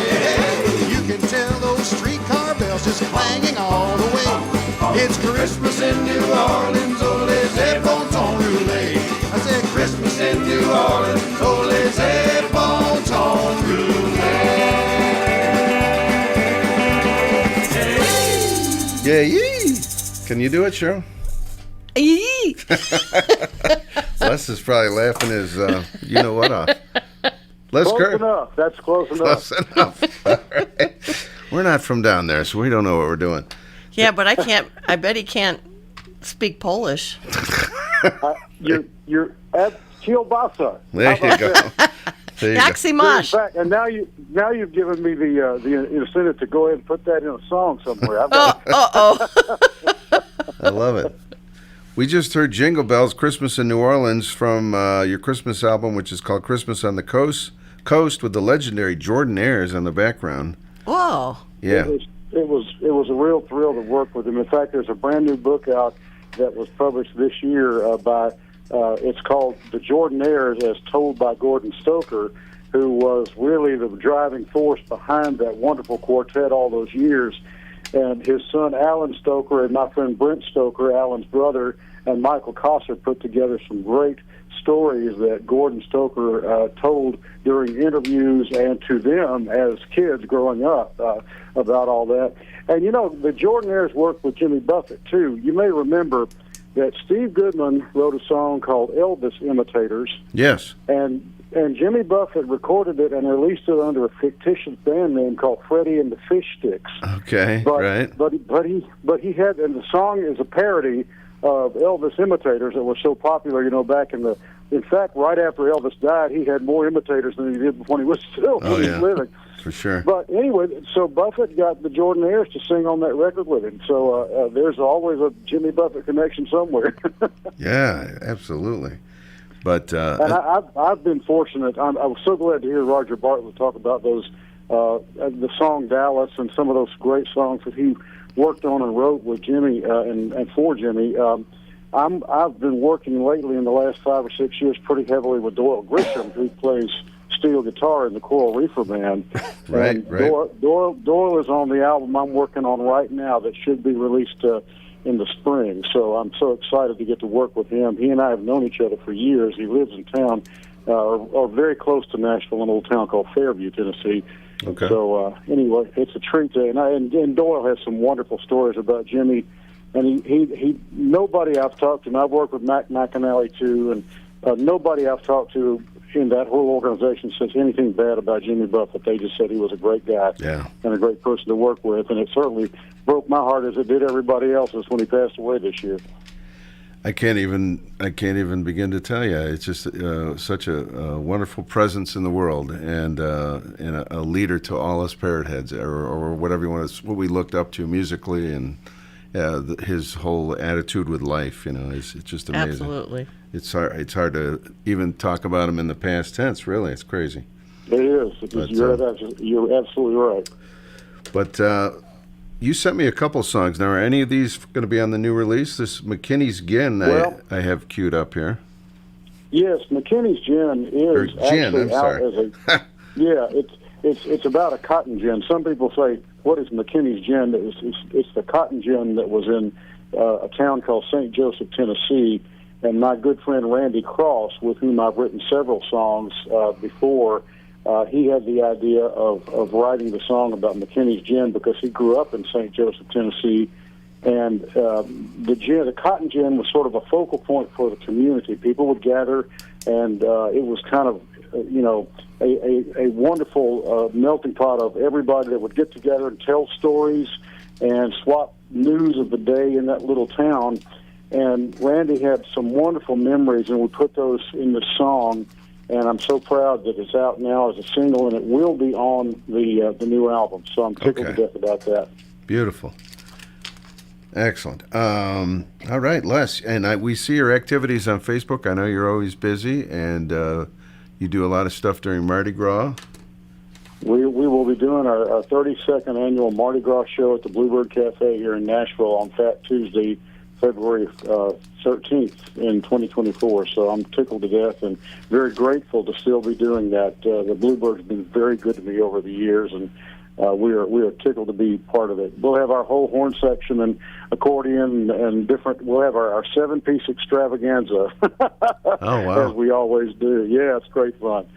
S11: You can tell those streetcar bells just clanging all the way. It's Christmas in New Orleans, oh, les bon ton roulé. I said Christmas in New Orleans, oh, les bon ton roulé.
S6: Yeah, yee. Can you do it, Cheryl?
S7: Yee.
S6: Les is probably laughing his, you know what off. Les
S12: Close
S6: Kerr.
S12: enough. That's close enough.
S6: Close enough. All right. We're not from down there, so we don't know what we're doing.
S7: Yeah, but I bet he can't speak Polish.
S12: You're at Kielbasa.
S6: There you go. There you go.
S7: Yaxi Mosh.
S12: In fact, and now you've given me the incentive to go ahead and put that in a song somewhere.
S6: I love it. We just heard Jingle Bells, Christmas in New Orleans from your Christmas album, which is called Christmas on the Coast, with the legendary Jordan Ayers on the background.
S7: Whoa.
S6: Yeah.
S12: It was a real thrill to work with him. In fact, there's a brand new book out that was published this year by it's called The Jordan Ayers as Told by Gordon Stoker, who was really the driving force behind that wonderful quartet all those years. And his son Alan Stoker and my friend Brent Stoker, Alan's brother, and Michael Kosser put together some great stories that Gordon Stoker told during interviews and to them as kids growing up about all that. And, you know, the Jordan Ayers worked with Jimmy Buffett, too. You may remember that Steve Goodman wrote a song called Elvis Imitators.
S6: Yes.
S12: And Jimmy Buffett recorded it and released it under a fictitious band name called Freddie and the Fish Sticks.
S6: Okay, right.
S12: But he had, and the song is a parody of Elvis Imitators that was so popular, you know, back in the in fact, right after Elvis died, he had more imitators than he did when he was still living.
S6: For sure.
S12: But anyway, so Buffett got the Jordanaires to sing on that record with him. So there's always a Jimmy Buffett connection somewhere.
S6: Yeah, absolutely. But
S12: and I've been fortunate. I was so glad to hear Roger Bartlett talk about those, the song Dallas and some of those great songs that he worked on and wrote with Jimmy and for Jimmy. I've been working lately in the last 5 or 6 years pretty heavily with Doyle Grisham, who plays steel guitar in the Coral Reefer Band.
S6: Right.
S12: Doyle is on the album I'm working on right now that should be released in the spring. So I'm so excited to get to work with him. He and I have known each other for years. He lives in town, or very close to Nashville, in a little town called Fairview, Tennessee.
S6: Okay.
S12: So anyway, it's a treat to, and Doyle has some wonderful stories about Jimmy. And he nobody I've talked to, and I've worked with Mac McAnally too, and nobody I've talked to in that whole organization says anything bad about Jimmy Buffett. They just said he was a great guy and a great person to work with, and it certainly broke my heart as it did everybody else's when he passed away this year.
S6: I can't even begin to tell you. It's just such a wonderful presence in the world, and a leader to all us parrot heads, or whatever you want to, what we looked up to musically, and his whole attitude with life. It's just amazing.
S7: Absolutely.
S6: It's hard to even talk about him in the past tense. Really, it's crazy.
S12: It is. You're absolutely right.
S6: But you sent me a couple songs. Now, are any of these going to be on the new release? This McKinney's Gin, I have queued up here.
S12: Yes, McKinney's Gin is actually out as a it's about a cotton gin. Some people say, what is McKinney's Gin? It's the cotton gin that was in a town called St. Joseph, Tennessee. And my good friend Randy Cross, with whom I've written several songs before, he had the idea of writing the song about McKinney's Gin because he grew up in St. Joseph, Tennessee. And the cotton gin was sort of a focal point for the community. People would gather, and it was kind of, a wonderful melting pot of everybody that would get together and tell stories and swap news of the day in that little town. And Randy had some wonderful memories, and we put those in the song. And I'm so proud that it's out now as a single, and it will be on the new album. So I'm tickled to death about that.
S6: Beautiful. Excellent. All right, Les, and we see your activities on Facebook. I know you're always busy, and you do a lot of stuff during Mardi Gras.
S12: We will be doing our 32nd annual Mardi Gras show at the Bluebird Cafe here in Nashville on Fat Tuesday, February 13th in 2024. So I'm tickled to death and very grateful to still be doing that. The Bluebird's been very good to me over the years, and we are tickled to be part of it. We'll have our whole horn section and accordion and different. We'll have our 7-piece extravaganza.
S6: Oh, wow.
S12: As we always do. Yeah, it's great fun.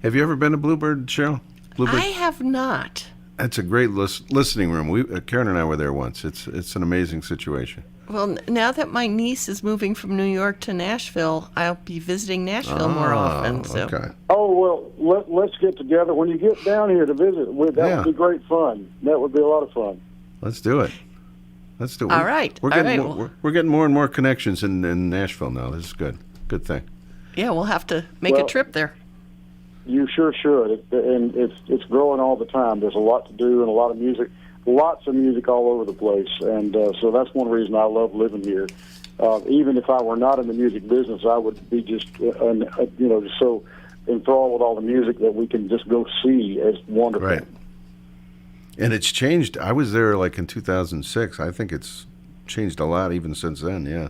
S6: Have you ever been to Bluebird, Cheryl? Bluebird?
S7: I have not.
S6: That's a great listening room. Karen and I were there once. It's an amazing situation.
S7: Well, now that my niece is moving from New York to Nashville, I'll be visiting Nashville more often. So.
S6: Okay.
S12: Oh, well, let's get together. When you get down here to visit, that would be great fun. That would be a lot of fun.
S6: Let's do it.
S7: All right.
S6: We're getting more and more connections in Nashville now. This is good. Good thing.
S7: Yeah, we'll have to make a trip there.
S12: You sure should. And it's growing all the time. There's a lot to do and a lot of music. Lots of music all over the place, and so that's one reason I love living here. Even if I were not in the music business, I would be just just so enthralled with all the music that we can just go see as wonderful.
S6: Right. And it's changed. I was there like in 2006. I think it's changed a lot even since then. Yeah.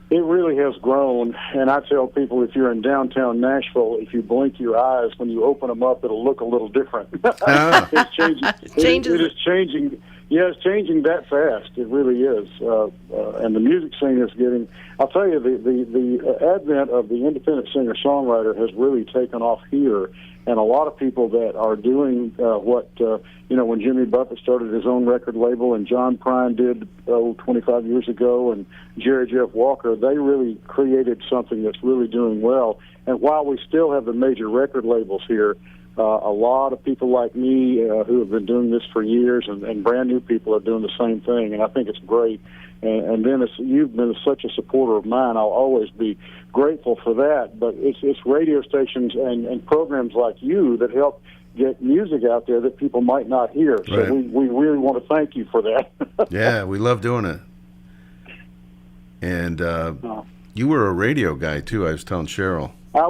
S12: It really has grown, and I tell people if you're in downtown Nashville, if you blink your eyes, when you open them up, it'll look a little different. It's changing. It is changing. Yeah, it's changing that fast. It really is. And the music scene is getting. I'll tell you, the advent of the independent singer-songwriter has really taken off here. And a lot of people that are doing when Jimmy Buffett started his own record label and John Prine did 25 years ago, and Jerry Jeff Walker, they really created something that's really doing well. And while we still have the major record labels here, a lot of people like me who have been doing this for years, and brand new people are doing the same thing, and I think it's great. And then you've been such a supporter of mine. I'll always be grateful for that. But it's radio stations and programs like you that help get music out there that people might not hear. So
S6: Right.
S12: we really want to thank you for that.
S6: Yeah, we love doing it. And you were a radio guy too. I was telling Cheryl.
S12: I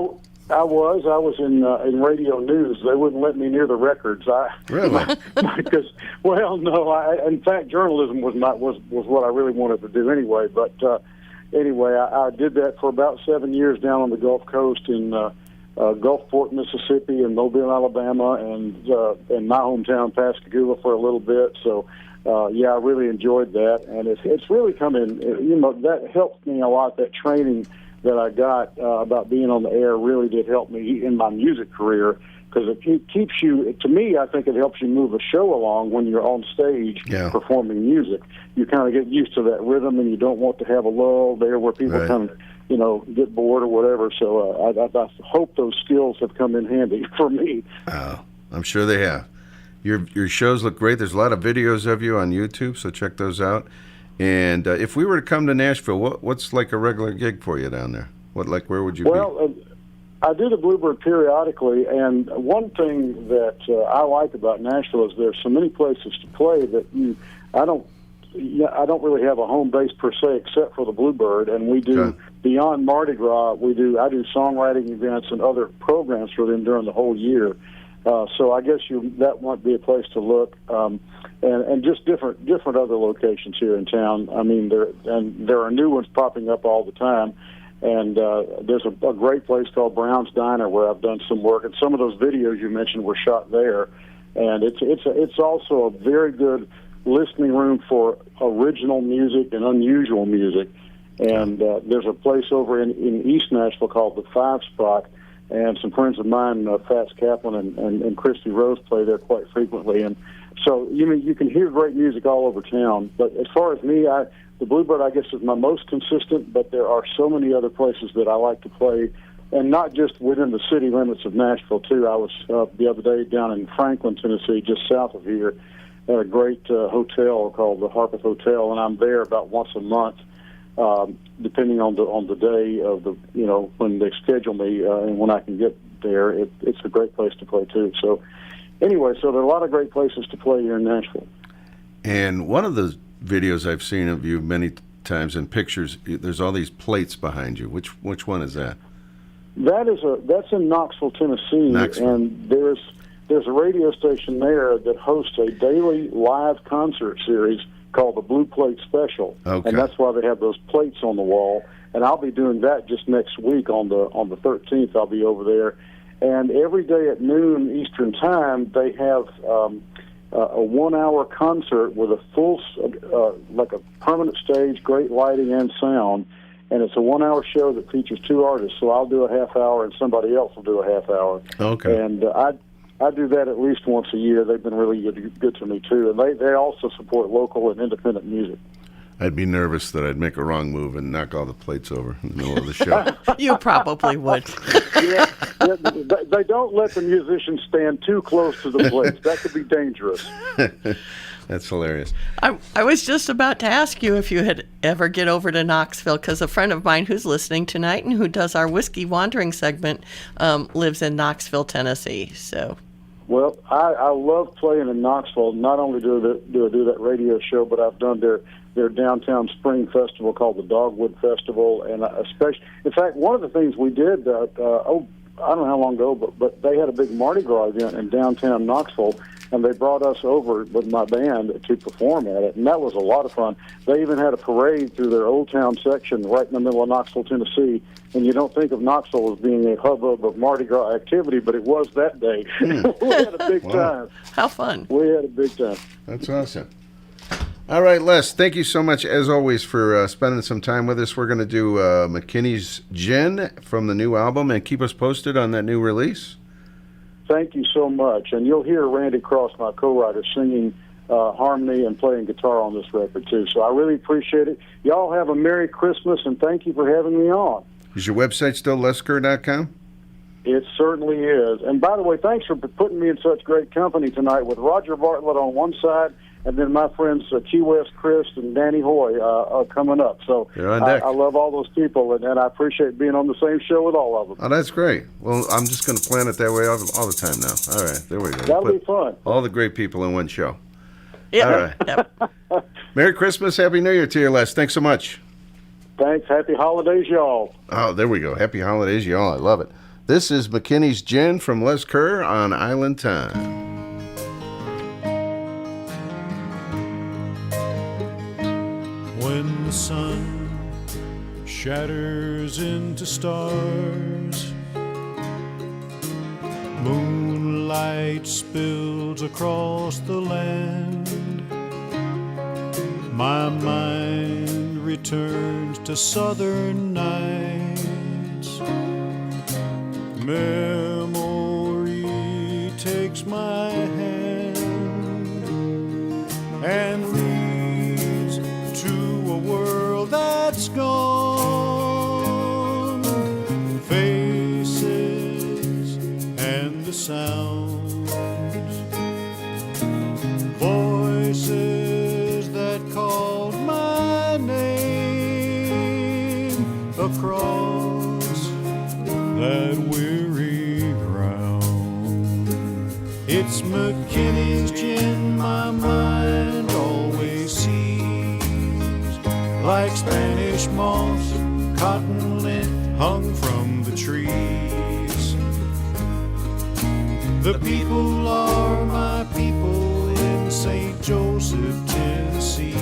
S12: was in radio news. They wouldn't let me near the records.
S6: Really?
S12: Because, well, no. In fact, journalism was what I really wanted to do anyway. But anyway, I did that for about 7 years down on the Gulf Coast in Gulfport, Mississippi, and Mobile, Alabama, and in my hometown, Pascagoula, for a little bit. So, yeah, I really enjoyed that, and it's really come in. That helped me a lot. That training that I got about being on the air really did help me in my music career, because it keeps you, to me, I think it helps you move a show along when you're on stage performing music. You kind of get used to that rhythm, and you don't want to have a lull there where people kind of, get bored or whatever. So I hope those skills have come in handy for me.
S6: I'm sure they have. Your shows look great. There's a lot of videos of you on YouTube, so check those out. And if we were to come to Nashville, what's like a regular gig for you down there? Where would you be?
S12: Well, I do the Bluebird periodically, and one thing that I like about Nashville is there's so many places to play that I don't really have a home base per se except for the Bluebird, and we do beyond Mardi Gras. I do songwriting events and other programs for them during the whole year. So I guess that might be a place to look, and just different other locations here in town. I mean, there are new ones popping up all the time, and there's a great place called Brown's Diner where I've done some work, and some of those videos you mentioned were shot there, and it's also a very good listening room for original music and unusual music. And there's a place over in East Nashville called the Five Spot. And some friends of mine, Fats Kaplan and Christy Rose, play there quite frequently. And so you can hear great music all over town. But as far as me, the Bluebird, I guess, is my most consistent, but there are so many other places that I like to play, and not just within the city limits of Nashville, too. I was the other day down in Franklin, Tennessee, just south of here, at a great hotel called the Harpeth Hotel, and I'm there about once a month. Depending on the day of when they schedule me and when I can get there, it's a great place to play too. So anyway, there are a lot of great places to play here in Nashville. And
S6: one of the videos I've seen of you many times in pictures, there's all these plates behind you. Which one is that? That's in Knoxville, Tennessee, and there's a radio station there that hosts a daily live concert series called the Blue Plate Special, and that's why they have those plates on the wall. And I'll be doing that just next week on the 13th. I'll be over there, and every day at noon Eastern Time they have a 1 hour concert with a full like a permanent stage, great lighting and sound, and it's a 1 hour show that features two artists. So I'll do a half hour and somebody else will do a half hour. And I do that at least once a year. They've been really good to me, too. And they also support local and independent music. I'd be nervous that I'd make a wrong move and knock all the plates over in the middle of the show.
S7: You probably would.
S12: Yeah, they don't let the musicians stand too close to the plates. That could be dangerous.
S6: That's hilarious.
S7: I was just about to ask you if you had ever get over to Knoxville, because a friend of mine who's listening tonight and who does our Whiskey Wandering segment lives in Knoxville, Tennessee. So.
S12: Well, I love playing in Knoxville. Not only do I do that radio show, but I've done their downtown spring festival called the Dogwood Festival, and especially, in fact, one of the things we did, I don't know how long ago, but they had a big Mardi Gras event in downtown Knoxville, and they brought us over with my band to perform at it, and that was a lot of fun. They even had a parade through their Old Town section right in the middle of Knoxville, Tennessee, and you don't think of Knoxville as being a hubbub of Mardi Gras activity, but it was that day. We had a big time.
S7: How fun.
S12: We had a big time.
S6: That's awesome. All right, Les, thank you so much, as always, for spending some time with us. We're going to do McKinney's Gin from the new album, and keep us posted on that new release.
S12: Thank you so much. And you'll hear Randy Cross, my co-writer, singing harmony and playing guitar on this record, too. So I really appreciate it. Y'all have a Merry Christmas, and thank you for having me on.
S6: Is your website still leskerr.com?
S12: It certainly is. And by the way, thanks for putting me in such great company tonight with Roger Bartlett on one side, and then my friends Key West Chris and Dani Hoy are coming up. So
S6: You're on deck.
S12: I love all those people, and I appreciate being on the same show with all of them.
S6: Oh, that's great. Well, I'm just going to plan it that way all the time now. All right, there we go.
S12: That'll
S6: Put
S12: be fun.
S6: all the great people in one show.
S7: Yeah.
S6: All right.
S7: Yep.
S6: Merry Christmas, Happy New Year to you, Les. Thanks so much.
S12: Thanks. Happy holidays, y'all.
S6: Oh, there we go. Happy holidays, y'all. I love it. This is McKinney's Gin from Les Kerr on Island Time.
S11: When the sun shatters into stars, moonlight spills across the land, my mind returns to southern nights. Memory takes my hand and leads to a world that's gone. Faces and the sounds, voices that called my name across that weary ground. It's McKinney's gin my mind always sees, like Spanish moss, cotton lint hung from the trees. The people are my people in St. Joseph, Tennessee.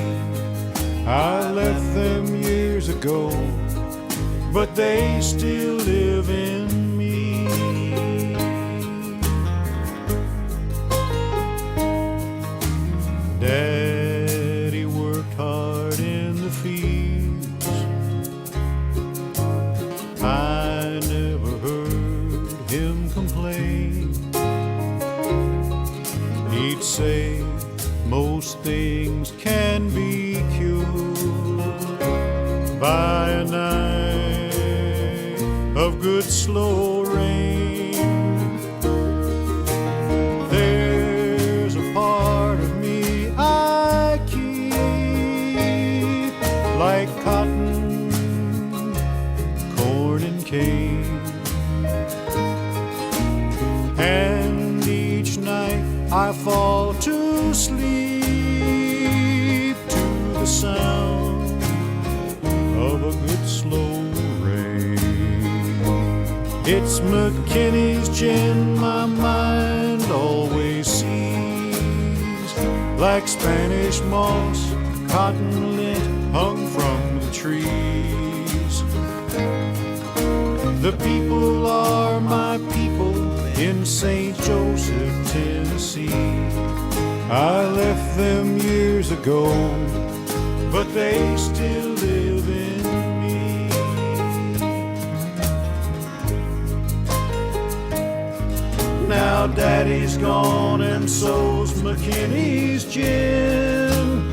S11: I left them years ago, but they still live in me. Daddy worked hard in the fields. I never heard him complain. He'd say most things can be cured by a night of good slow rain. There's a part of me I keep, like cotton, corn and cane. And each night I fall to sleep to the sound of a good slow rain. It's McKinney's gin my mind always sees, like Spanish moss, cotton lint hung from the trees. The people are my people in St. Joseph, Tennessee. I left them years ago, but they still live in me. Now Daddy's gone and so's McKinney's gin,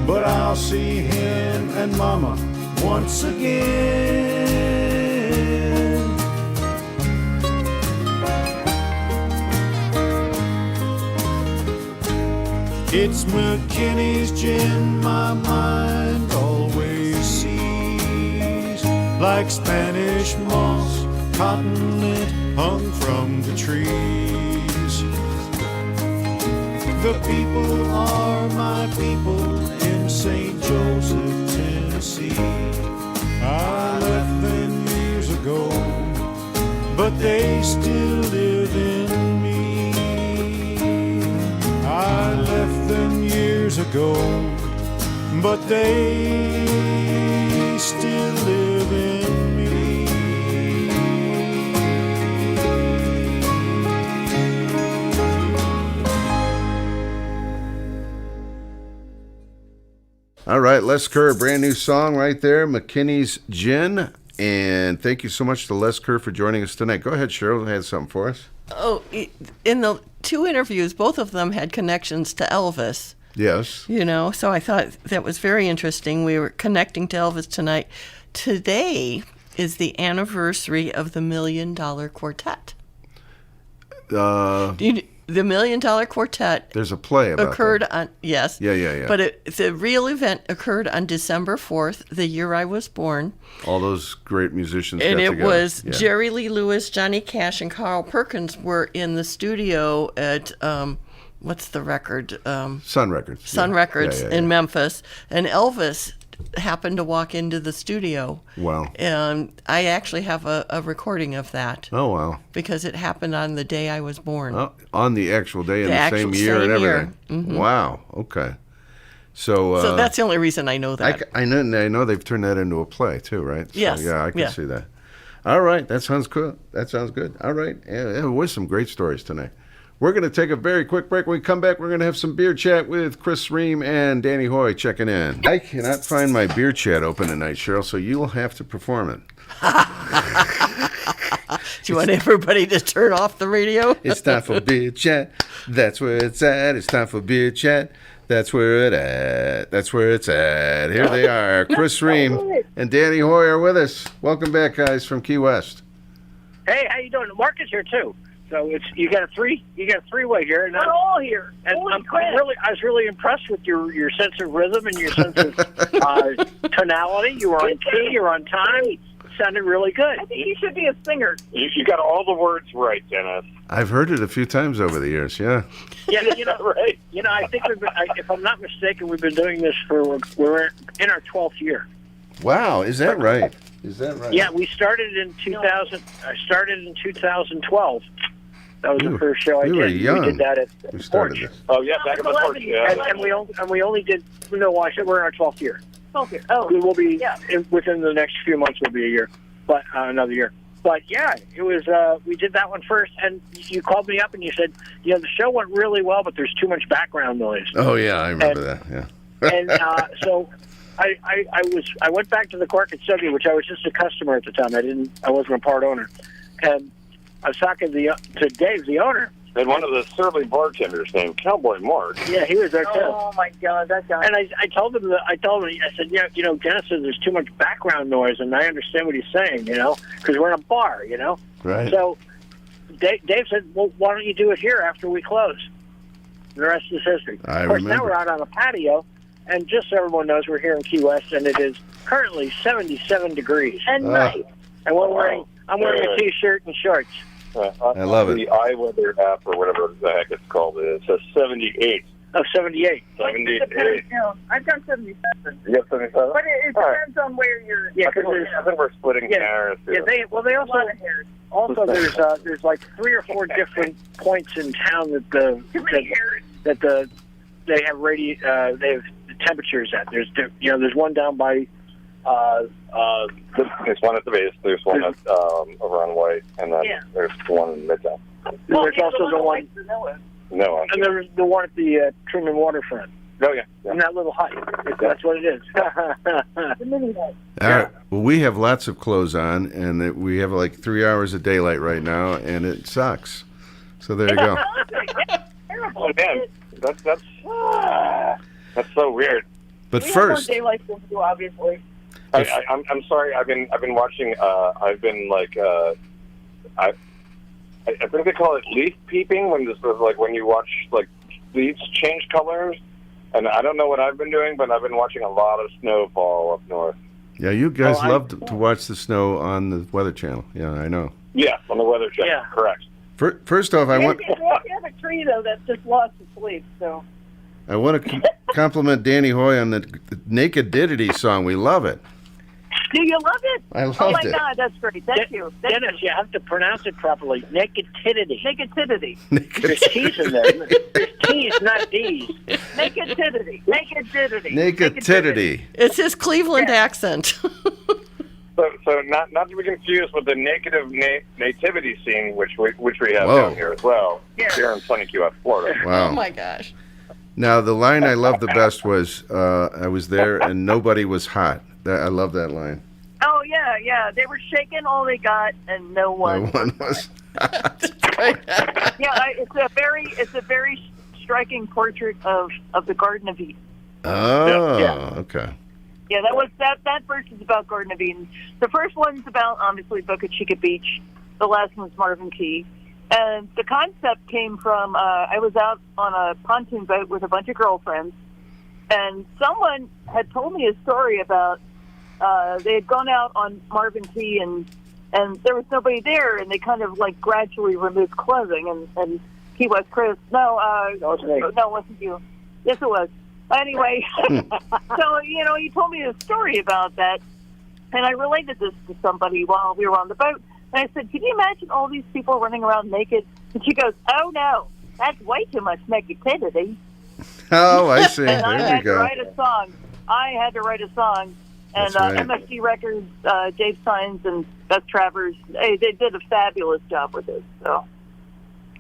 S11: but I'll see him and Mama once again. It's McKinney's gin my mind always sees, like Spanish moss, cotton lint hung from the trees. The people are my people in St. Joseph, Tennessee. I left them years ago, but they still live in me. I left them years ago, but they still live in me.
S6: All right, Les Kerr, brand new song right there, McKinney's Gin. And thank you so much to Les Kerr for joining us tonight. Go ahead, Cheryl, had something for us.
S7: Oh, in the two interviews, both of them had connections to Elvis.
S6: Yes.
S7: You know, so I thought that was very interesting. We were connecting to Elvis tonight. Today, is the anniversary of the $1 Million Quartet.
S6: Uh,
S7: The $1 Million Quartet
S6: there's a play about
S7: occurred
S6: that.
S7: on, yes.
S6: Yeah.
S7: But the real event occurred on December 4th, the year I was born.
S6: All those great musicians
S7: And
S6: got
S7: it
S6: together.
S7: was
S6: Yeah.
S7: Jerry Lee Lewis, Johnny Cash, and Carl Perkins were in the studio at, what's the record?
S6: Sun Records.
S7: Sun
S6: Yeah.
S7: Records
S6: Yeah.
S7: in Memphis. And Elvis happened to walk into the studio.
S6: Wow.
S7: And I actually have a recording of that.
S6: Oh, wow.
S7: Because it happened on the day I was born.
S6: Oh, on the actual day in
S7: The
S6: the
S7: actual
S6: same year
S7: same
S6: and
S7: year.
S6: everything.
S7: Mhm.
S6: Wow. Okay. So,
S7: So that's the only reason I know that.
S6: I know they've turned that into a play too, right?
S7: Yes,
S6: So, yeah, I can
S7: yeah.
S6: see that. All right. That sounds cool. That sounds good. All right. Yeah, there was some great stories tonight. We're going to take a very quick break. When we come back, we're going to have some beer chat with Chris Ream and Dani Hoy checking in. I cannot find my beer chat open tonight, Cheryl, so you'll have to perform it.
S7: Do you want everybody to turn off the radio?
S6: It's time for beer chat. That's where it's at. It's time for beer chat. That's where it at. That's where it's at. Here they are. Chris Ream and Dani Hoy are with us. Welcome back, guys, from Key West.
S13: Hey, how you doing? Mark is here too. So it's you got a three-way here, and
S14: We're all here.
S13: And
S14: Holy
S13: I
S14: crap.
S13: was really impressed with your sense of rhythm and your sense of tonality. You were on key. You were on time. It sounded really good.
S14: I think you should be a singer.
S15: You got all the words right, Dennis.
S6: I've heard it a few times over the years, yeah.
S13: Yeah, right. I think if I'm not mistaken, we've been doing this we're in our 12th year.
S6: Wow, is that right? Is that right?
S13: Yeah, we started in 2000. I started in 2012. That was the first show I did.
S6: We were young.
S13: We did that at
S6: We started
S13: Porch.
S6: this.
S15: Oh, yeah, back in the porch, yeah.
S13: And we only did. No, I said we're in our 12th year.
S14: 12 years. Oh,
S13: We will be within the next few months. Will be a year, but another year. But yeah, it was. We did that one first, and you called me up and you said, the show went really well, but there's too much background noise.
S6: Oh, yeah, I remember that, yeah.
S13: And so I went back to the Cork and Studio, which I was just a customer at the time. I wasn't a part owner, and I was talking to Dave, the owner.
S15: And one of the surly bartenders named Cowboy Mark.
S13: Yeah, he was there too.
S14: Oh my God, that guy.
S13: And I told him I said, Dennis said there's too much background noise, and I understand what he's saying, because we're in a bar,
S6: Right.
S13: So Dave said, well, why don't you do it here after we close? The rest is history.
S6: I
S13: of course,
S6: remember.
S13: now we're out on a patio, and just so everyone knows, we're here in Key West, and it is currently 77 degrees.
S14: And nice.
S13: And I'm wearing a T-shirt and shorts.
S6: I love it.
S15: The iWeather app, or whatever the heck it's called, it says 78.
S13: Oh, 78.
S15: 78.
S14: I've got 77.
S15: You got 77?
S14: But it depends on where you're.
S13: Yeah,
S15: I think we're splitting hairs.
S13: Yeah, they also there's like 3 or 4 different points in town that they have they have temperatures at. There's one down by
S15: there's one at the base, there's one at over on White, and then there's the one in Midtown.
S13: There's also the one.
S15: No,
S13: And there's the one at the Truman Waterfront.
S15: Oh, yeah.
S13: In that little hut. That's what it is.
S14: The mini hut.
S6: All right. Well, we have lots of clothes on, and we have like 3 hours of daylight right now, and it sucks. So there you go.
S15: Oh, man, that's so weird.
S6: But
S14: we
S6: first,
S14: have more daylight than you, obviously.
S15: I'm sorry. I've been watching. I think they call it leaf peeping when when you watch leaves change colors. And I don't know what I've been doing, but I've been watching a lot of snowfall up north.
S6: yeah, you guys love to watch the snow on the Weather Channel. Yeah, I know.
S15: Yeah, on the Weather Channel.
S13: Yeah.
S15: Correct.
S6: First off, I want
S14: We have a tree, though, that's just lost its leaves, so.
S6: to compliment Dani Hoy on the Nakedity song. We love it.
S14: Do you love it?
S6: I loved
S14: Oh, my
S6: it.
S14: God, that's great. Thank you.
S13: Dennis, you have to pronounce it properly. Nakedity.
S14: Nakedity.
S13: There's T's in there. There's T's, not D's.
S14: Nakedity. Nakedity.
S6: Nakedity.
S7: It's his Cleveland accent.
S15: So not to be confused with the negative nativity scene, which we have
S6: Whoa.
S15: down here as well, here in sunny Key West, Florida.
S6: Wow.
S7: Oh, my gosh.
S6: Now, the line I loved the best was, I was there and nobody was hot. I love that line.
S14: Oh, yeah. They were shaking all they got, and no one.
S6: No one was
S14: Yeah, it's a very striking portrait of the Garden of Eden.
S6: Oh,
S13: Yeah.
S6: okay.
S14: Yeah, that verse is about Garden of Eden. The first one's about, obviously, Boca Chica Beach. The last one's Marvin Key. And the concept came from, I was out on a pontoon boat with a bunch of girlfriends, and someone had told me a story about they had gone out on Marvin Key, and there was nobody there, and they kind of, like, gradually removed clothing, and Key West Chris, no, it wasn't you. Yes, it was. Anyway, so, he told me a story about that, and I related this to somebody while we were on the boat, and I said, can you imagine all these people running around naked? And she goes, oh, no, that's way too much negativity.
S6: Oh, I see.
S14: And
S6: There
S14: I
S6: we
S14: had to
S6: go.
S14: write a song. And
S6: That's right.
S14: MSG Records, Dave Sines, and Beth Travers, they did a fabulous job with this, so.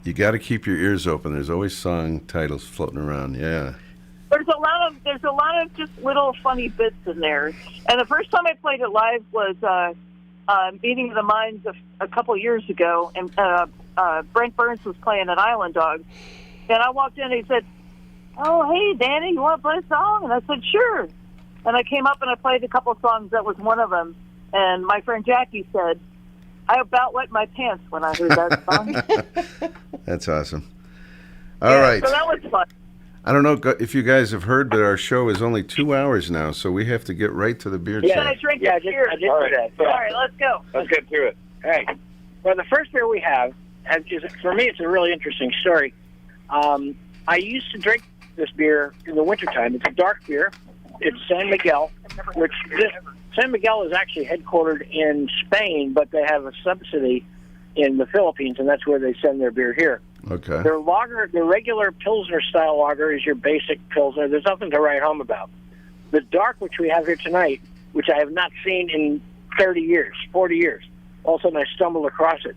S6: You got to keep your ears open. There's always song titles floating around. Yeah.
S14: There's a lot of just little funny bits in there. And the first time I played it live was Meeting of the Minds a couple years ago, and Brent Burns was playing at Island Dog. And I walked in and he said, oh, hey, Danny, you want to play a song? And I said, sure. And I came up and I played a couple songs. That was one of them. And my friend Jackie said, I about wet my pants when I heard that song.
S6: That's awesome. All right.
S14: So that was fun.
S6: I don't know if you guys have heard, but our show is only 2 hours now, so we have to get right to the beer
S13: Yeah.
S6: chat.
S14: I drink
S13: Yeah,
S14: this beer.
S13: All
S14: right, let's go.
S15: Let's get to it.
S13: All right. Well, the first beer we have, for me, it's a really interesting story. I used to drink this beer in the wintertime. It's a dark beer. It's San Miguel, San Miguel is actually headquartered in Spain, but they have a subsidy in the Philippines, and that's where they send their beer here.
S6: Okay.
S13: Their lager, the regular Pilsner-style lager, is your basic Pilsner. There's nothing to write home about. The dark, which we have here tonight, which I have not seen in 30 years, 40 years. All of a sudden, I stumbled across it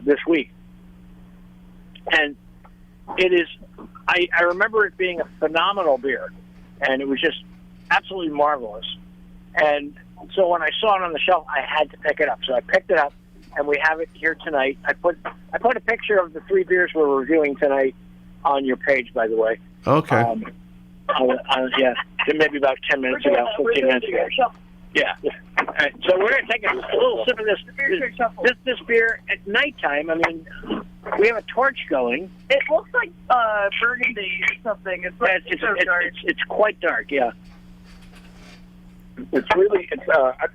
S13: this week. And it is, I remember it being a phenomenal beer, and it was just absolutely marvelous. And so when I saw it on the shelf, I had to pick it up. So I picked it up, and we have it here tonight. I put a picture of the 3 beers we're reviewing tonight on your page, by the way.
S6: Okay.
S13: Yeah, maybe about 10 minutes ago, 15 minutes ago. Yeah. All right, so we're going to take a little sip of this beer at nighttime. I mean, we have a torch going.
S14: It looks like burgundy or something.
S13: It's quite dark, yeah.
S15: It's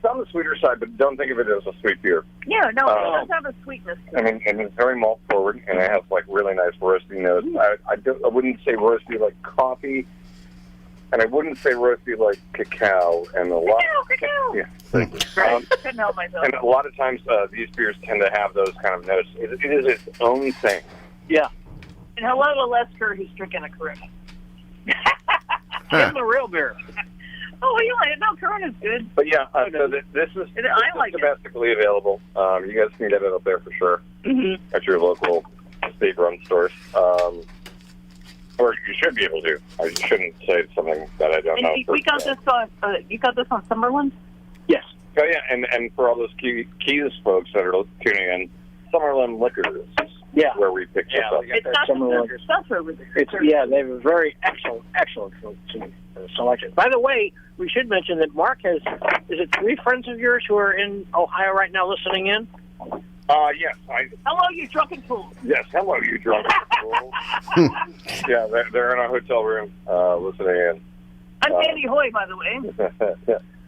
S15: on the sweeter side, but don't think of it as a sweet beer.
S14: Yeah, no, it does have a sweetness to it.
S15: I mean, and it's very malt forward, and it has like really nice roasty notes. I wouldn't say roasty like coffee, and I wouldn't say roasty like cacao. And
S14: Cacao.
S15: Yeah.
S14: Right. Couldn't help myself.
S15: And a lot of times these beers tend to have those kind of notes. It is its own thing.
S13: Yeah.
S14: And hello to Les Kerr, who's drinking a Corona.
S13: Give him a real beer.
S14: Oh, you like it? No, Corona's good.
S15: But yeah, so this is domestically available. You guys can get it up there for sure at your local state-run stores. Or you should be able to. I shouldn't say something that I don't know.
S14: We got this on. You got this on Summerlin?
S13: Yes.
S15: Oh yeah, and for all those Keys folks that are tuning in, Summerlin Liquors.
S13: Yeah.
S15: Where we picked this up.
S14: It's not the stuff over there.
S13: They have a very excellent selection. By the way, we should mention that Mark is it 3 friends of yours who are in Ohio right now listening in?
S15: Yes.
S14: Hello, you drunken fool.
S15: Yes, hello, you drunken fool. Yeah, they're in a hotel room listening in.
S14: I'm Dani Hoy, by the way.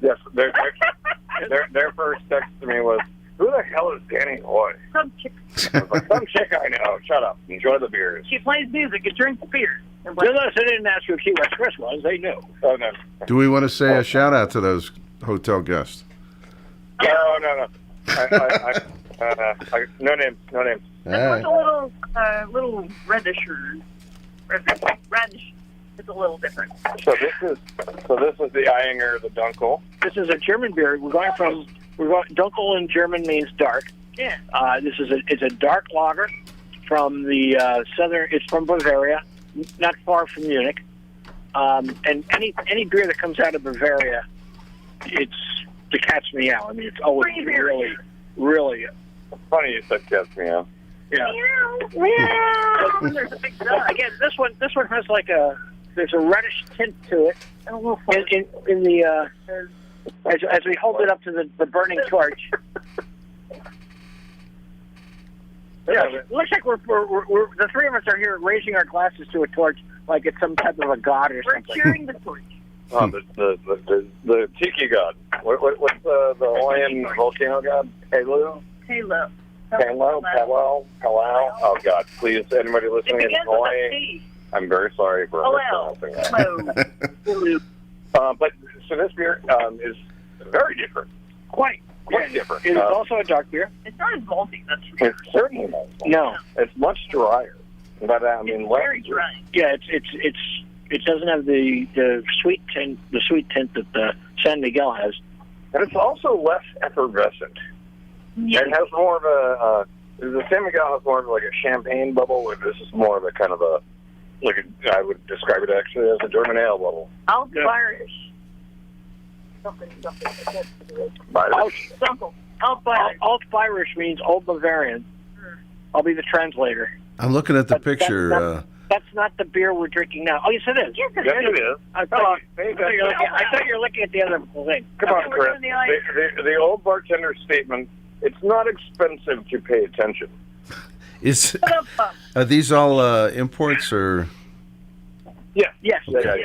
S15: Yes, their first text to me was, who the hell is Dani Hoy?
S14: Some chick.
S15: I was like, some chick I know. Shut up. Enjoy the beers.
S14: She plays music and drinks beer.
S13: Unless they didn't ask who Key West Chris was, they knew.
S15: Oh, no.
S6: Do we want to say a shout out to those hotel guests?
S15: No. No names.
S14: It looks a little reddish. Reddish. It's a little different.
S15: So this is the Eyinger, the Dunkel.
S13: This is a German beer. Dunkel in German means dark.
S14: Yeah.
S13: It's a dark lager from the southern. It's from Bavaria, not far from Munich. And any beer that comes out of Bavaria, it's the cat's meow. I mean, it's always really.
S15: Funny you said cat's meow.
S13: Yeah.
S14: Meow.
S13: Again, this one has like a there's a reddish tint to it in the as we hold it up to the burning torch. Yeah, it looks like we're the three of us are here raising our glasses to a torch like it's some type of a god or something.
S14: We're cheering the torch.
S15: The tiki god. What's the Hawaiian volcano god? Halo?
S14: Halo.
S15: Palau. Oh God! Please, anybody
S14: It
S15: listening in
S14: begins with a
S15: Hawaii,
S14: C.
S15: I'm very sorry for mispronouncing that. But so this beer is very different.
S13: Quite
S15: Different.
S13: It is also a dark beer.
S14: It's not as malty, that's for sure.
S15: It's certainly not.
S13: No,
S15: It's much drier. But I mean,
S14: It's very dry.
S13: yeah, it doesn't have the sweet tint that the San Miguel has.
S15: and it's also less effervescent.
S14: Yeah.
S15: It has more of the San Miguel has more of like a champagne bubble, where this is more of a kind of a, I would describe it actually as a German ale bubble.
S14: Alt Irish. Something.
S13: Alt Irish means Old Bavarian. I'll be the translator.
S6: I'm looking at the picture.
S13: That's not the beer we're drinking now. Oh, yes, it is.
S14: Yes,
S15: Yes, it is.
S13: I thought you were looking at the other thing.
S15: Come on, Chris. The old bartender statement, it's not expensive to pay attention.
S6: Are these all imports or?
S13: Yes.
S6: Okay.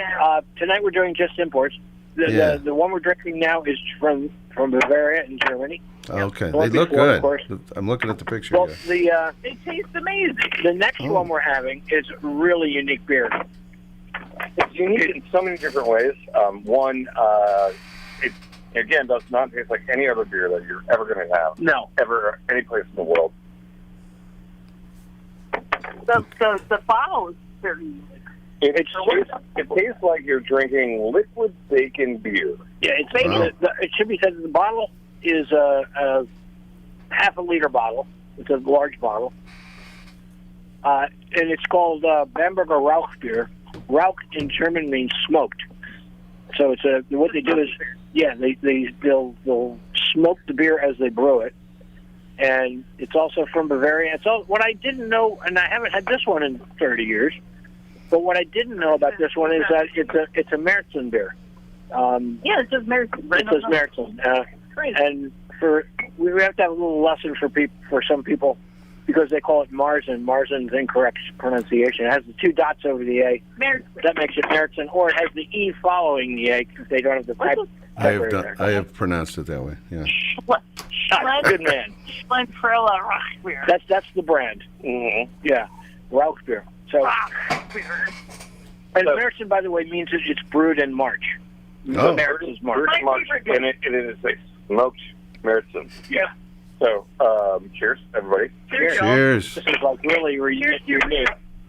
S13: Tonight we're doing just imports. The one we're drinking now is from Bavaria in Germany.
S6: Okay,
S13: The one
S6: they look
S13: before,
S6: good.
S13: of course.
S6: I'm looking at the picture.
S13: Well,
S6: here.
S14: It tastes amazing.
S13: the next one we're having is a really unique beer.
S15: It's unique in so many different ways. One, it again does not taste like any other beer that you're ever going to have.
S13: No.
S15: Ever, any place in the world.
S14: The bottle is very unique.
S15: It tastes like you're drinking liquid bacon beer.
S13: Yeah, it should be said that the bottle is a half a liter bottle. It's a large bottle. And it's called Bamberger Rauch beer. Rauch in German means smoked. So it's what they do is, they'll smoke the beer as they brew it. And it's also from Bavaria. What I didn't know, and I haven't had this one in 30 years, but what I didn't know about this one is that it's a Märzen beer.
S14: It says Märzen.
S13: It says Märzen. And we have to have a little lesson for some people because they call it Marzen. Marzen's incorrect pronunciation. It has the two dots over the A.
S14: Märzen.
S13: That makes it Märzen, or it has the E following the A because they don't have the type.
S6: I have pronounced it that way. Yeah.
S13: Good man.
S14: Schlenfrella Rauch beer.
S13: That's the brand.
S15: Mm-hmm.
S13: Yeah, Rauch beer. So,
S14: Rauch beer.
S13: and Märzen, by the way, means it's brewed in March.
S6: Oh.
S13: Märzen's March.
S15: And it is a smoked Märzen.
S13: Yeah.
S15: So, cheers, everybody.
S6: Cheers.
S13: This is like really unique.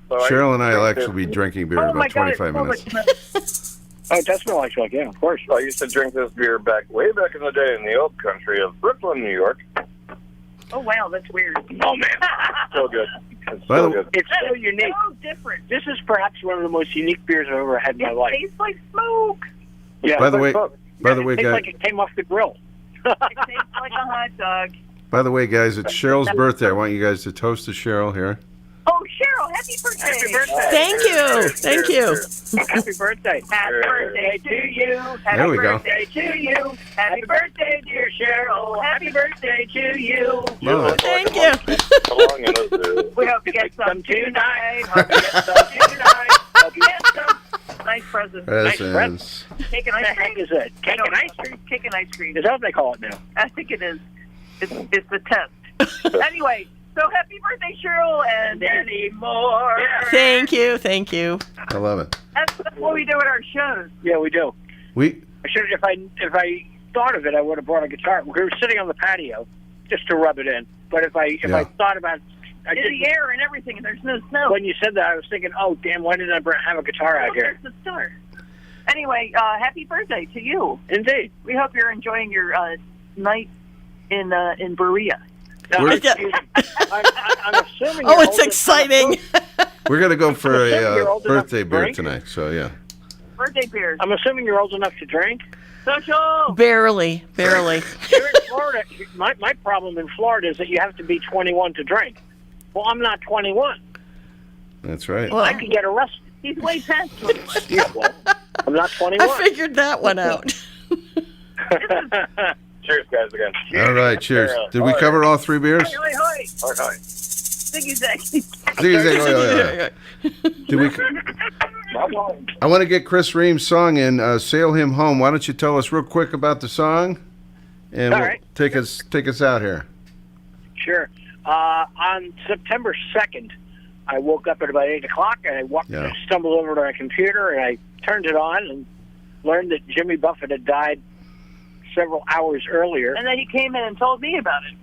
S15: So
S6: Cheryl and I will actually be drinking beer in about 25 minutes.
S13: Oh, it does smell like smoke, yeah, of course.
S15: I used to drink this beer way back in the day in the old country of Brooklyn, New York.
S14: Oh, wow, that's weird.
S13: Oh, man.
S15: So good. It's
S6: By the
S15: so
S6: way-
S15: good.
S13: It's so unique.
S14: So different.
S13: This is perhaps one of the most unique beers I've ever had in my
S14: It
S13: life.
S14: tastes like smoke.
S13: Yeah.
S6: By the way,
S13: it tastes
S6: guys.
S13: like it came off the grill.
S14: It tastes like a hot dog.
S6: By the way, guys, it's Cheryl's birthday. I want you guys to toast to Cheryl here.
S14: Oh, Cheryl, happy birthday.
S13: Happy birthday.
S7: Thank you.
S13: Happy birthday.
S14: Happy birthday to you. Happy
S6: There we go.
S14: birthday to you. Happy birthday, dear Cheryl. Happy birthday to you.
S6: Love it.
S7: Thank you.
S14: We hope you get some tonight. Hope you get some tonight. Hope you get some. Nice present.
S6: Presents.
S14: Cake and
S13: What the
S14: ice
S13: heck
S14: cream.
S13: is it? Cake and ice cream?
S14: Cake and ice cream.
S13: Is that what they call it now?
S14: I think it is. It's the test. Anyway, so happy birthday, Cheryl, and any more.
S7: Thank you.
S6: I love it.
S14: That's what we do at our shows.
S13: Yeah, we do.
S6: We
S13: I should if I thought of it, I would have brought a guitar. We were sitting on the patio just to rub it in. But if I thought about
S14: In the air and everything, and there's no snow.
S13: when you said that, I was thinking, oh damn, why didn't I have a guitar out here?
S14: There's the star. Anyway, happy birthday to you.
S13: Indeed.
S14: We hope you're enjoying your night in Berea.
S13: Now,
S6: We're-
S13: I'm assuming.
S7: Oh,
S13: you're
S7: it's
S13: old-
S7: exciting.
S6: we're gonna go for
S13: I'm assuming you're
S6: a
S13: old enough
S6: birthday
S13: to
S6: beer
S13: drink.
S6: tonight. So yeah.
S14: Birthday beers.
S13: I'm assuming you're old enough to drink.
S14: Social.
S7: Barely.
S13: Here in Florida, my problem in Florida is that you have to be 21 to drink. Well, I'm not 21.
S6: That's right.
S7: Well,
S13: I could get arrested.
S14: He's way past 21.
S13: Yeah, well, I'm not 21.
S7: I figured that one out.
S15: Cheers, guys, again.
S6: All right, cheers. Did we
S15: All
S6: cover all 3 beers?
S14: Hoi, hoi.
S15: Hoi, hoi.
S14: Ziggy zaggy.
S6: Did we? I want to get Chris Ream's song in, "Sail Him Home." Why don't you tell us real quick about the song, and
S13: All
S6: we'll
S13: right.
S6: take us out here.
S13: Sure. On September 2nd, I woke up at about 8 o'clock, and I stumbled over to my computer, and I turned it on and learned that Jimmy Buffett had died several hours earlier.
S14: And then he came in and told me about it.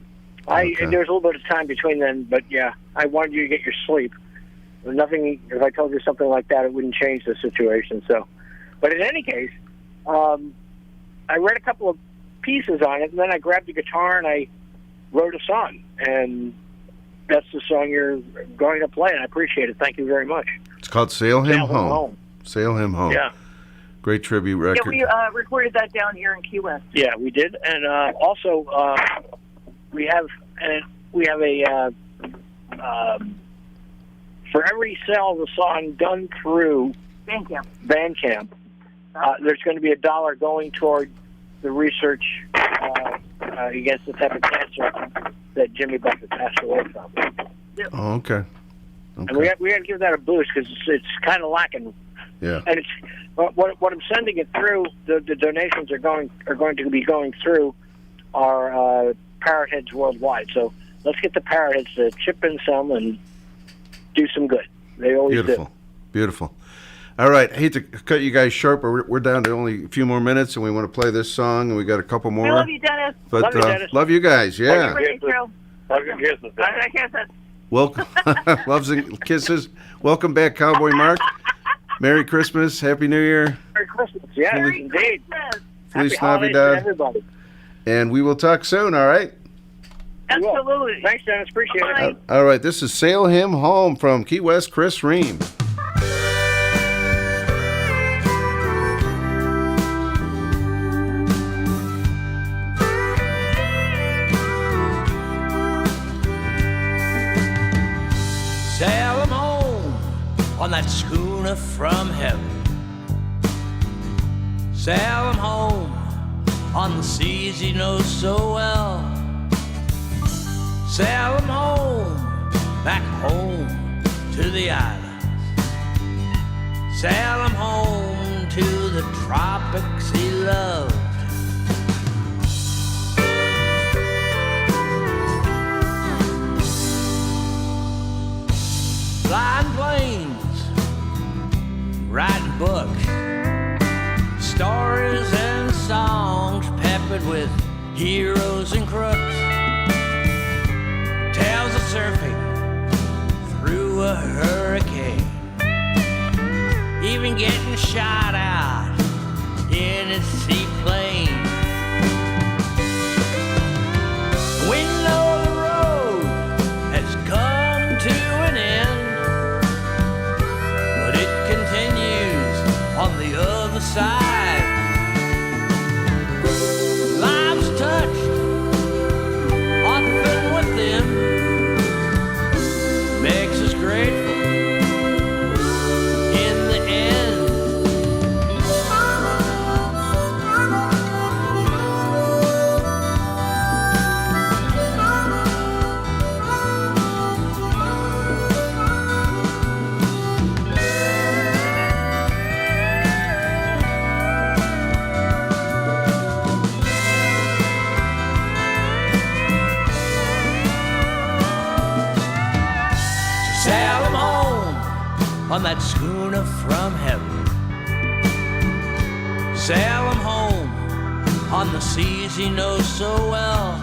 S13: There was a little bit of time between then, but yeah, I wanted you to get your sleep. Nothing. If I told you something like that, it wouldn't change the situation. So, but in any case, I read a couple of pieces on it, and then I grabbed the guitar and I wrote a song, and that's the song you're going to play, and I appreciate it. Thank you very much.
S6: It's called "Sail Him Home." Sail Him Home.
S13: Yeah.
S6: Great tribute record.
S14: Yeah, we recorded that down here in Key West.
S13: Yeah, we did, and also we have a for every sale of the song done through Bandcamp, there's going to be $1 going toward the research against the type of cancer that Jimmy Buffett passed away from.
S6: Oh, okay.
S13: And we had to give that a boost because it's kind of lacking.
S6: Yeah.
S13: And it's what I'm sending it through. The donations are going to be going through our parrot heads worldwide. So let's get the parrot heads to chip in some and do some good. They always do.
S6: Beautiful. All right, I hate to cut you guys short, but we're down to only a few more minutes, and we want to play this song, and we got a couple more.
S14: We love you, Dennis.
S6: But
S14: love you, Dennis.
S6: Love you guys, yeah.
S15: Love your kisses.
S6: Welcome, loves and kisses. Welcome back, Cowboy Mark. Merry Christmas, Happy New Year.
S13: Merry Christmas, yeah, indeed.
S6: Feliz
S13: Happy holidays to
S6: Navidad.
S13: everybody.
S6: And we will talk soon, all right?
S14: Absolutely.
S13: Thanks, Dennis. Appreciate it.
S6: All right, this is "Sail Him Home" from Key West, Chris Ream.
S10: Sail 'em home on that schooner from heaven. Sail 'em home on the seas he knows so well. Sail 'em home, back home to the islands. Sail 'em home to the tropics he loved. Flying planes, writing books, stories and songs peppered with heroes and crooks. Tales of surfing through a hurricane, even getting shot out in a seaplane. We know the road has come to an end, but it continues on the other side. Lives touched, often with them, makes us grateful in the end. Sail 'em home on that schooner from heaven. Sail 'em home on the seas he knows so well.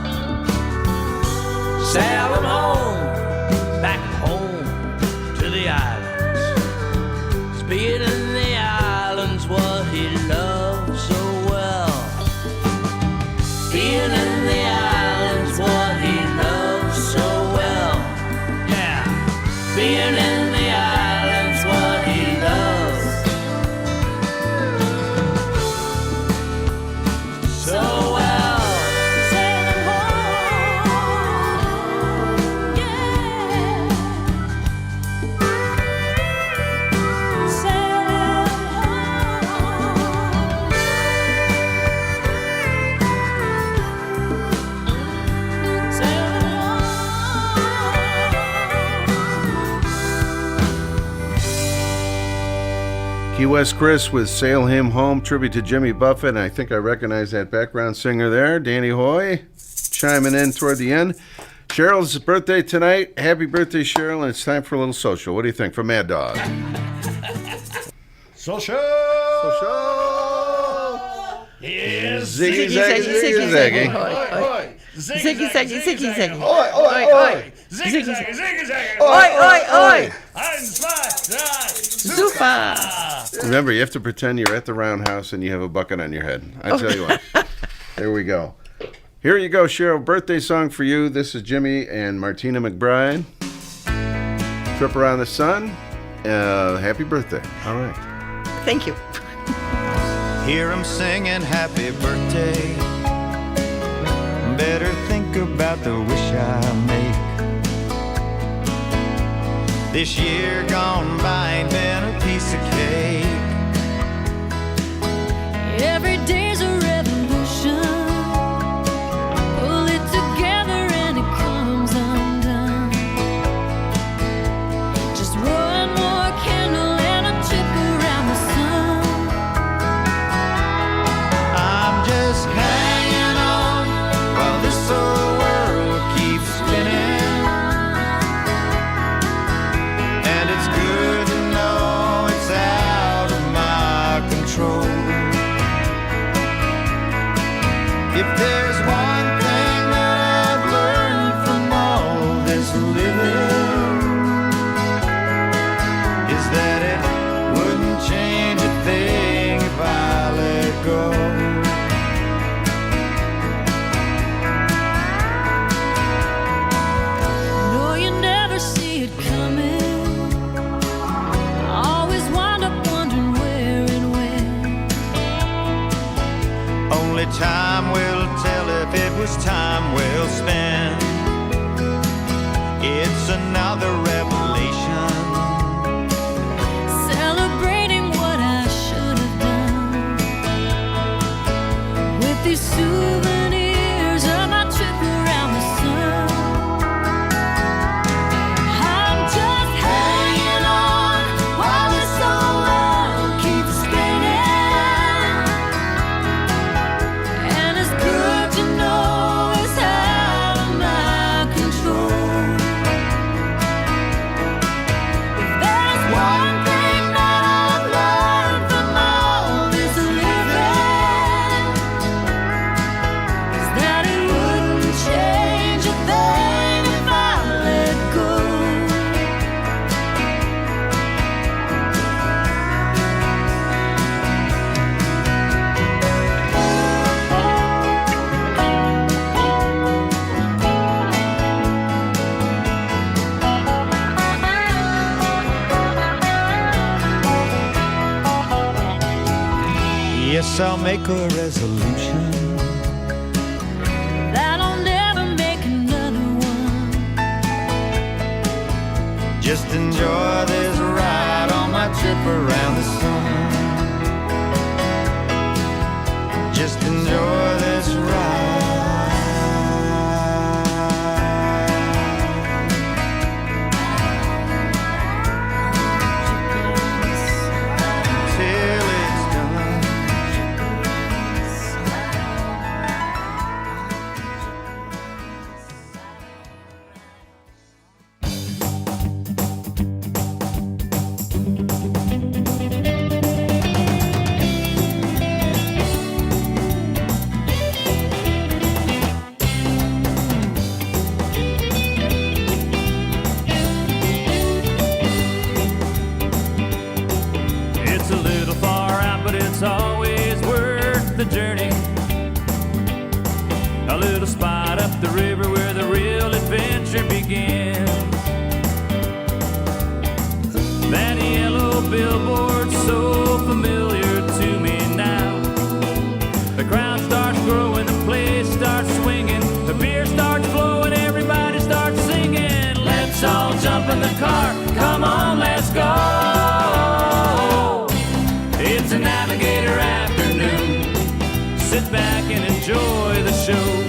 S10: Sail 'em home, back home to the islands. Being in the islands what he loved so well. Being in the islands what he loved so well. Yeah. Being in the islands what he loves so well. Sailing home, yeah.
S6: Key West Chris with Sail Him Home, tribute to Jimmy Buffett. And I think I recognize that background singer there, Dani Hoy, chiming in toward the end. Cheryl's birthday tonight. Happy birthday, Cheryl, and it's time for a little social. What do you think from Mad Dog?
S11: Social!
S6: Yes. Ziggy, zaggy, ziggy, zaggy.
S7: Ziggy, zaggy, ziggy, zaggy.
S6: Oi, oi, oi.
S10: Ziggy, zaggy, ziggy, zaggy.
S7: Oi, oi, oi.
S10: Zufa.
S6: Remember, you have to pretend you're at the roundhouse and you have a bucket on your head. I tell you what. There we go. Here you go, Cheryl. Birthday song for you. This is Jimmy and Martina McBride. Trip Around the Sun. Happy birthday. All right.
S7: Thank you.
S5: Hear 'em singing happy birthday. Better think about the wish I make. This year gone by ain't been a piece of cake.
S8: Every day's a revolution. Pull it together and it comes undone. Just one more candle and a trip around the sun.
S5: I'm just hanging on while this old world keeps spinning. And it's good to know it's out of my control. If there's one thing that I've learned from all this living, is that it wouldn't change a thing if I let go.
S8: No, you never see it coming. Always wind up wondering where and when.
S5: Only time will tell if it was time well spent. It's another revelation.
S8: Celebrating what I should have done with these souvenirs of my trip around the sun. I'm just hanging on while this old world keeps spinning. And it's good to know it's out of my control. If there's one thing that I've learned from all this living, is that it wouldn't change a thing if I let go.
S5: Yes, I'll make a resolution.
S8: That I'll never make another one.
S5: Just enjoy this ride on my trip around the sun. Just enjoy this ride. Till it's done.
S10: It's a little far out, but it's always worth the journey. A little spot up the river where the real adventure begins. That yellow billboard so familiar to me now. The crowd starts growing, the place starts swinging, the beer starts flowing, everybody starts singing. Let's all jump in the car, come on, let's go. It's a navigator afternoon. Sit back and enjoy the show.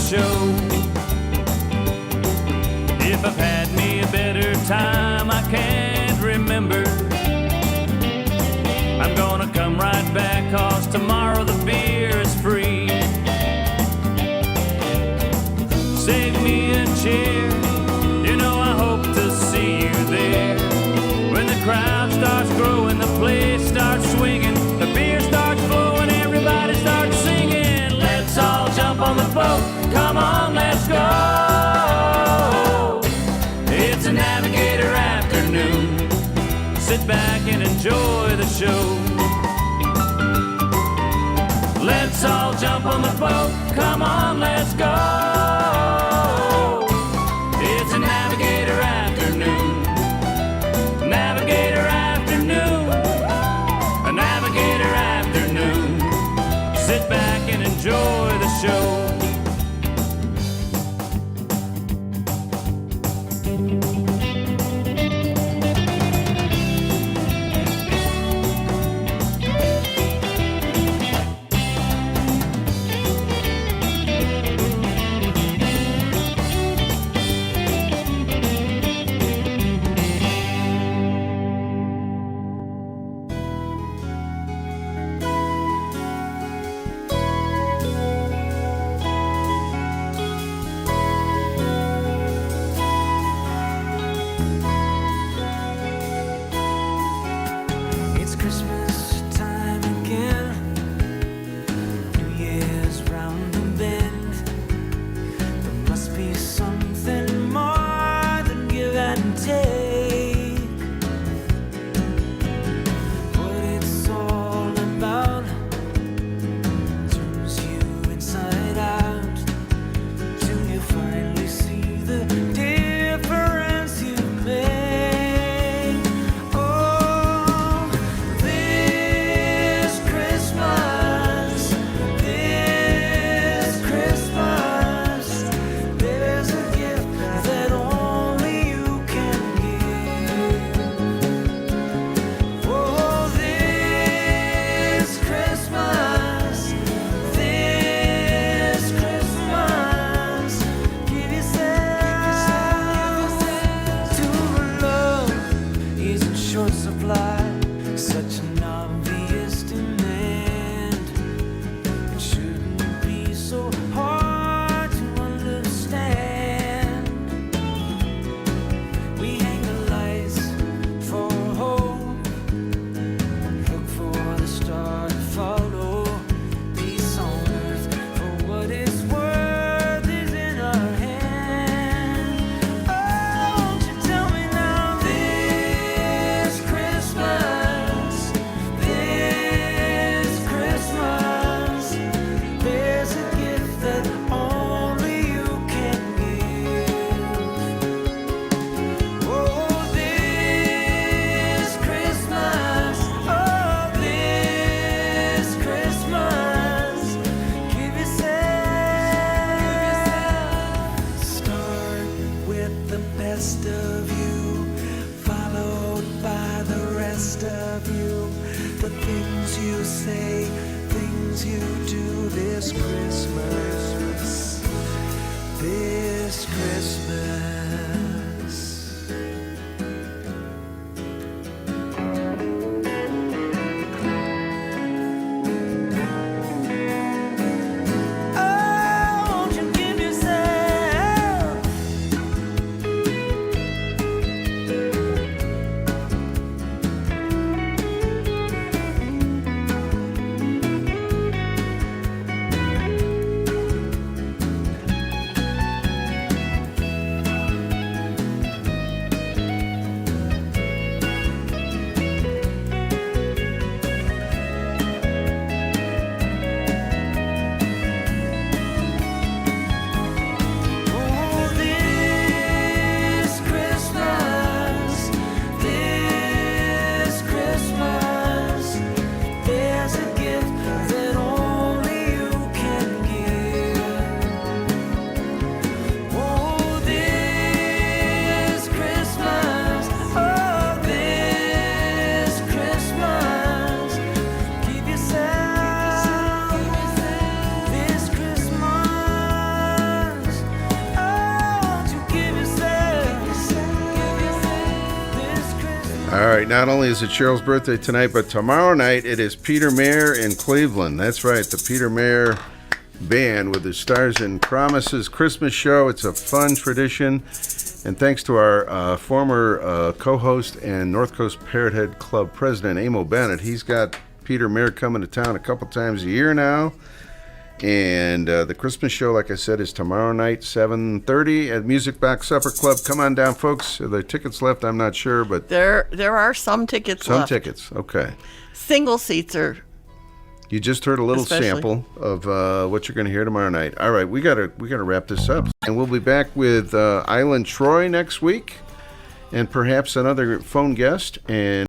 S10: show. If I've had me a better time, I can't remember. I'm gonna come right back, 'cause tomorrow the beer is free. Save me a chair, you know I hope to see you there. When the crowd starts growing, the place starts swinging, the beer starts flowing, everybody starts singing. Let's all jump on the boat, come on, let's go. It's a Navigator afternoon. Sit back and enjoy the show. Let's all jump on the boat, come on, let's go. It's a Navigator afternoon. Navigator afternoon. A Navigator afternoon. Sit back and enjoy the show.
S2: It's Christmas time again. New Year's round the bend. There must be something more than give and take. What it's all about turns you inside out till you finally see the difference you made. Oh, this Christmas, there's a gift that only you can give. Oh, this Christmas, give yourself to love. Is in short supply, such an obvious demand. It shouldn't be so hard to understand. We hang the lights for hope, look for the star to follow. Peace on earth, for what it's worth is in our hand. Oh, won't you tell me now, this Christmas, there's a gift that only you can give. Oh, this Christmas, give yourself. Start with the best of you, followed by the rest of you. The things you say, things you do this Christmas. This Christmas. Oh, won't you give yourself
S6: right, not only is it Cheryl's birthday tonight, but tomorrow night it is Peter Mayer in Cleveland. That's right, the Peter Mayer Band with the Stars and Promises Christmas show. It's a fun tradition. And thanks to our former co-host and North Coast Parrot Head Club president, Amo Bennett. He's got Peter Mayer coming to town a couple times a year now. And the Christmas show, like I said, is tomorrow night, 7:30 at Music Box Supper Club. Come on down, folks. Are there tickets left? I'm not sure, but
S7: there are some tickets left.
S6: Some tickets, okay.
S7: Single seats are...
S6: You just heard a little sample of what you're going to hear tomorrow night. All right, we gotta wrap this up. And we'll be back with Island Troy next week and perhaps another phone guest. And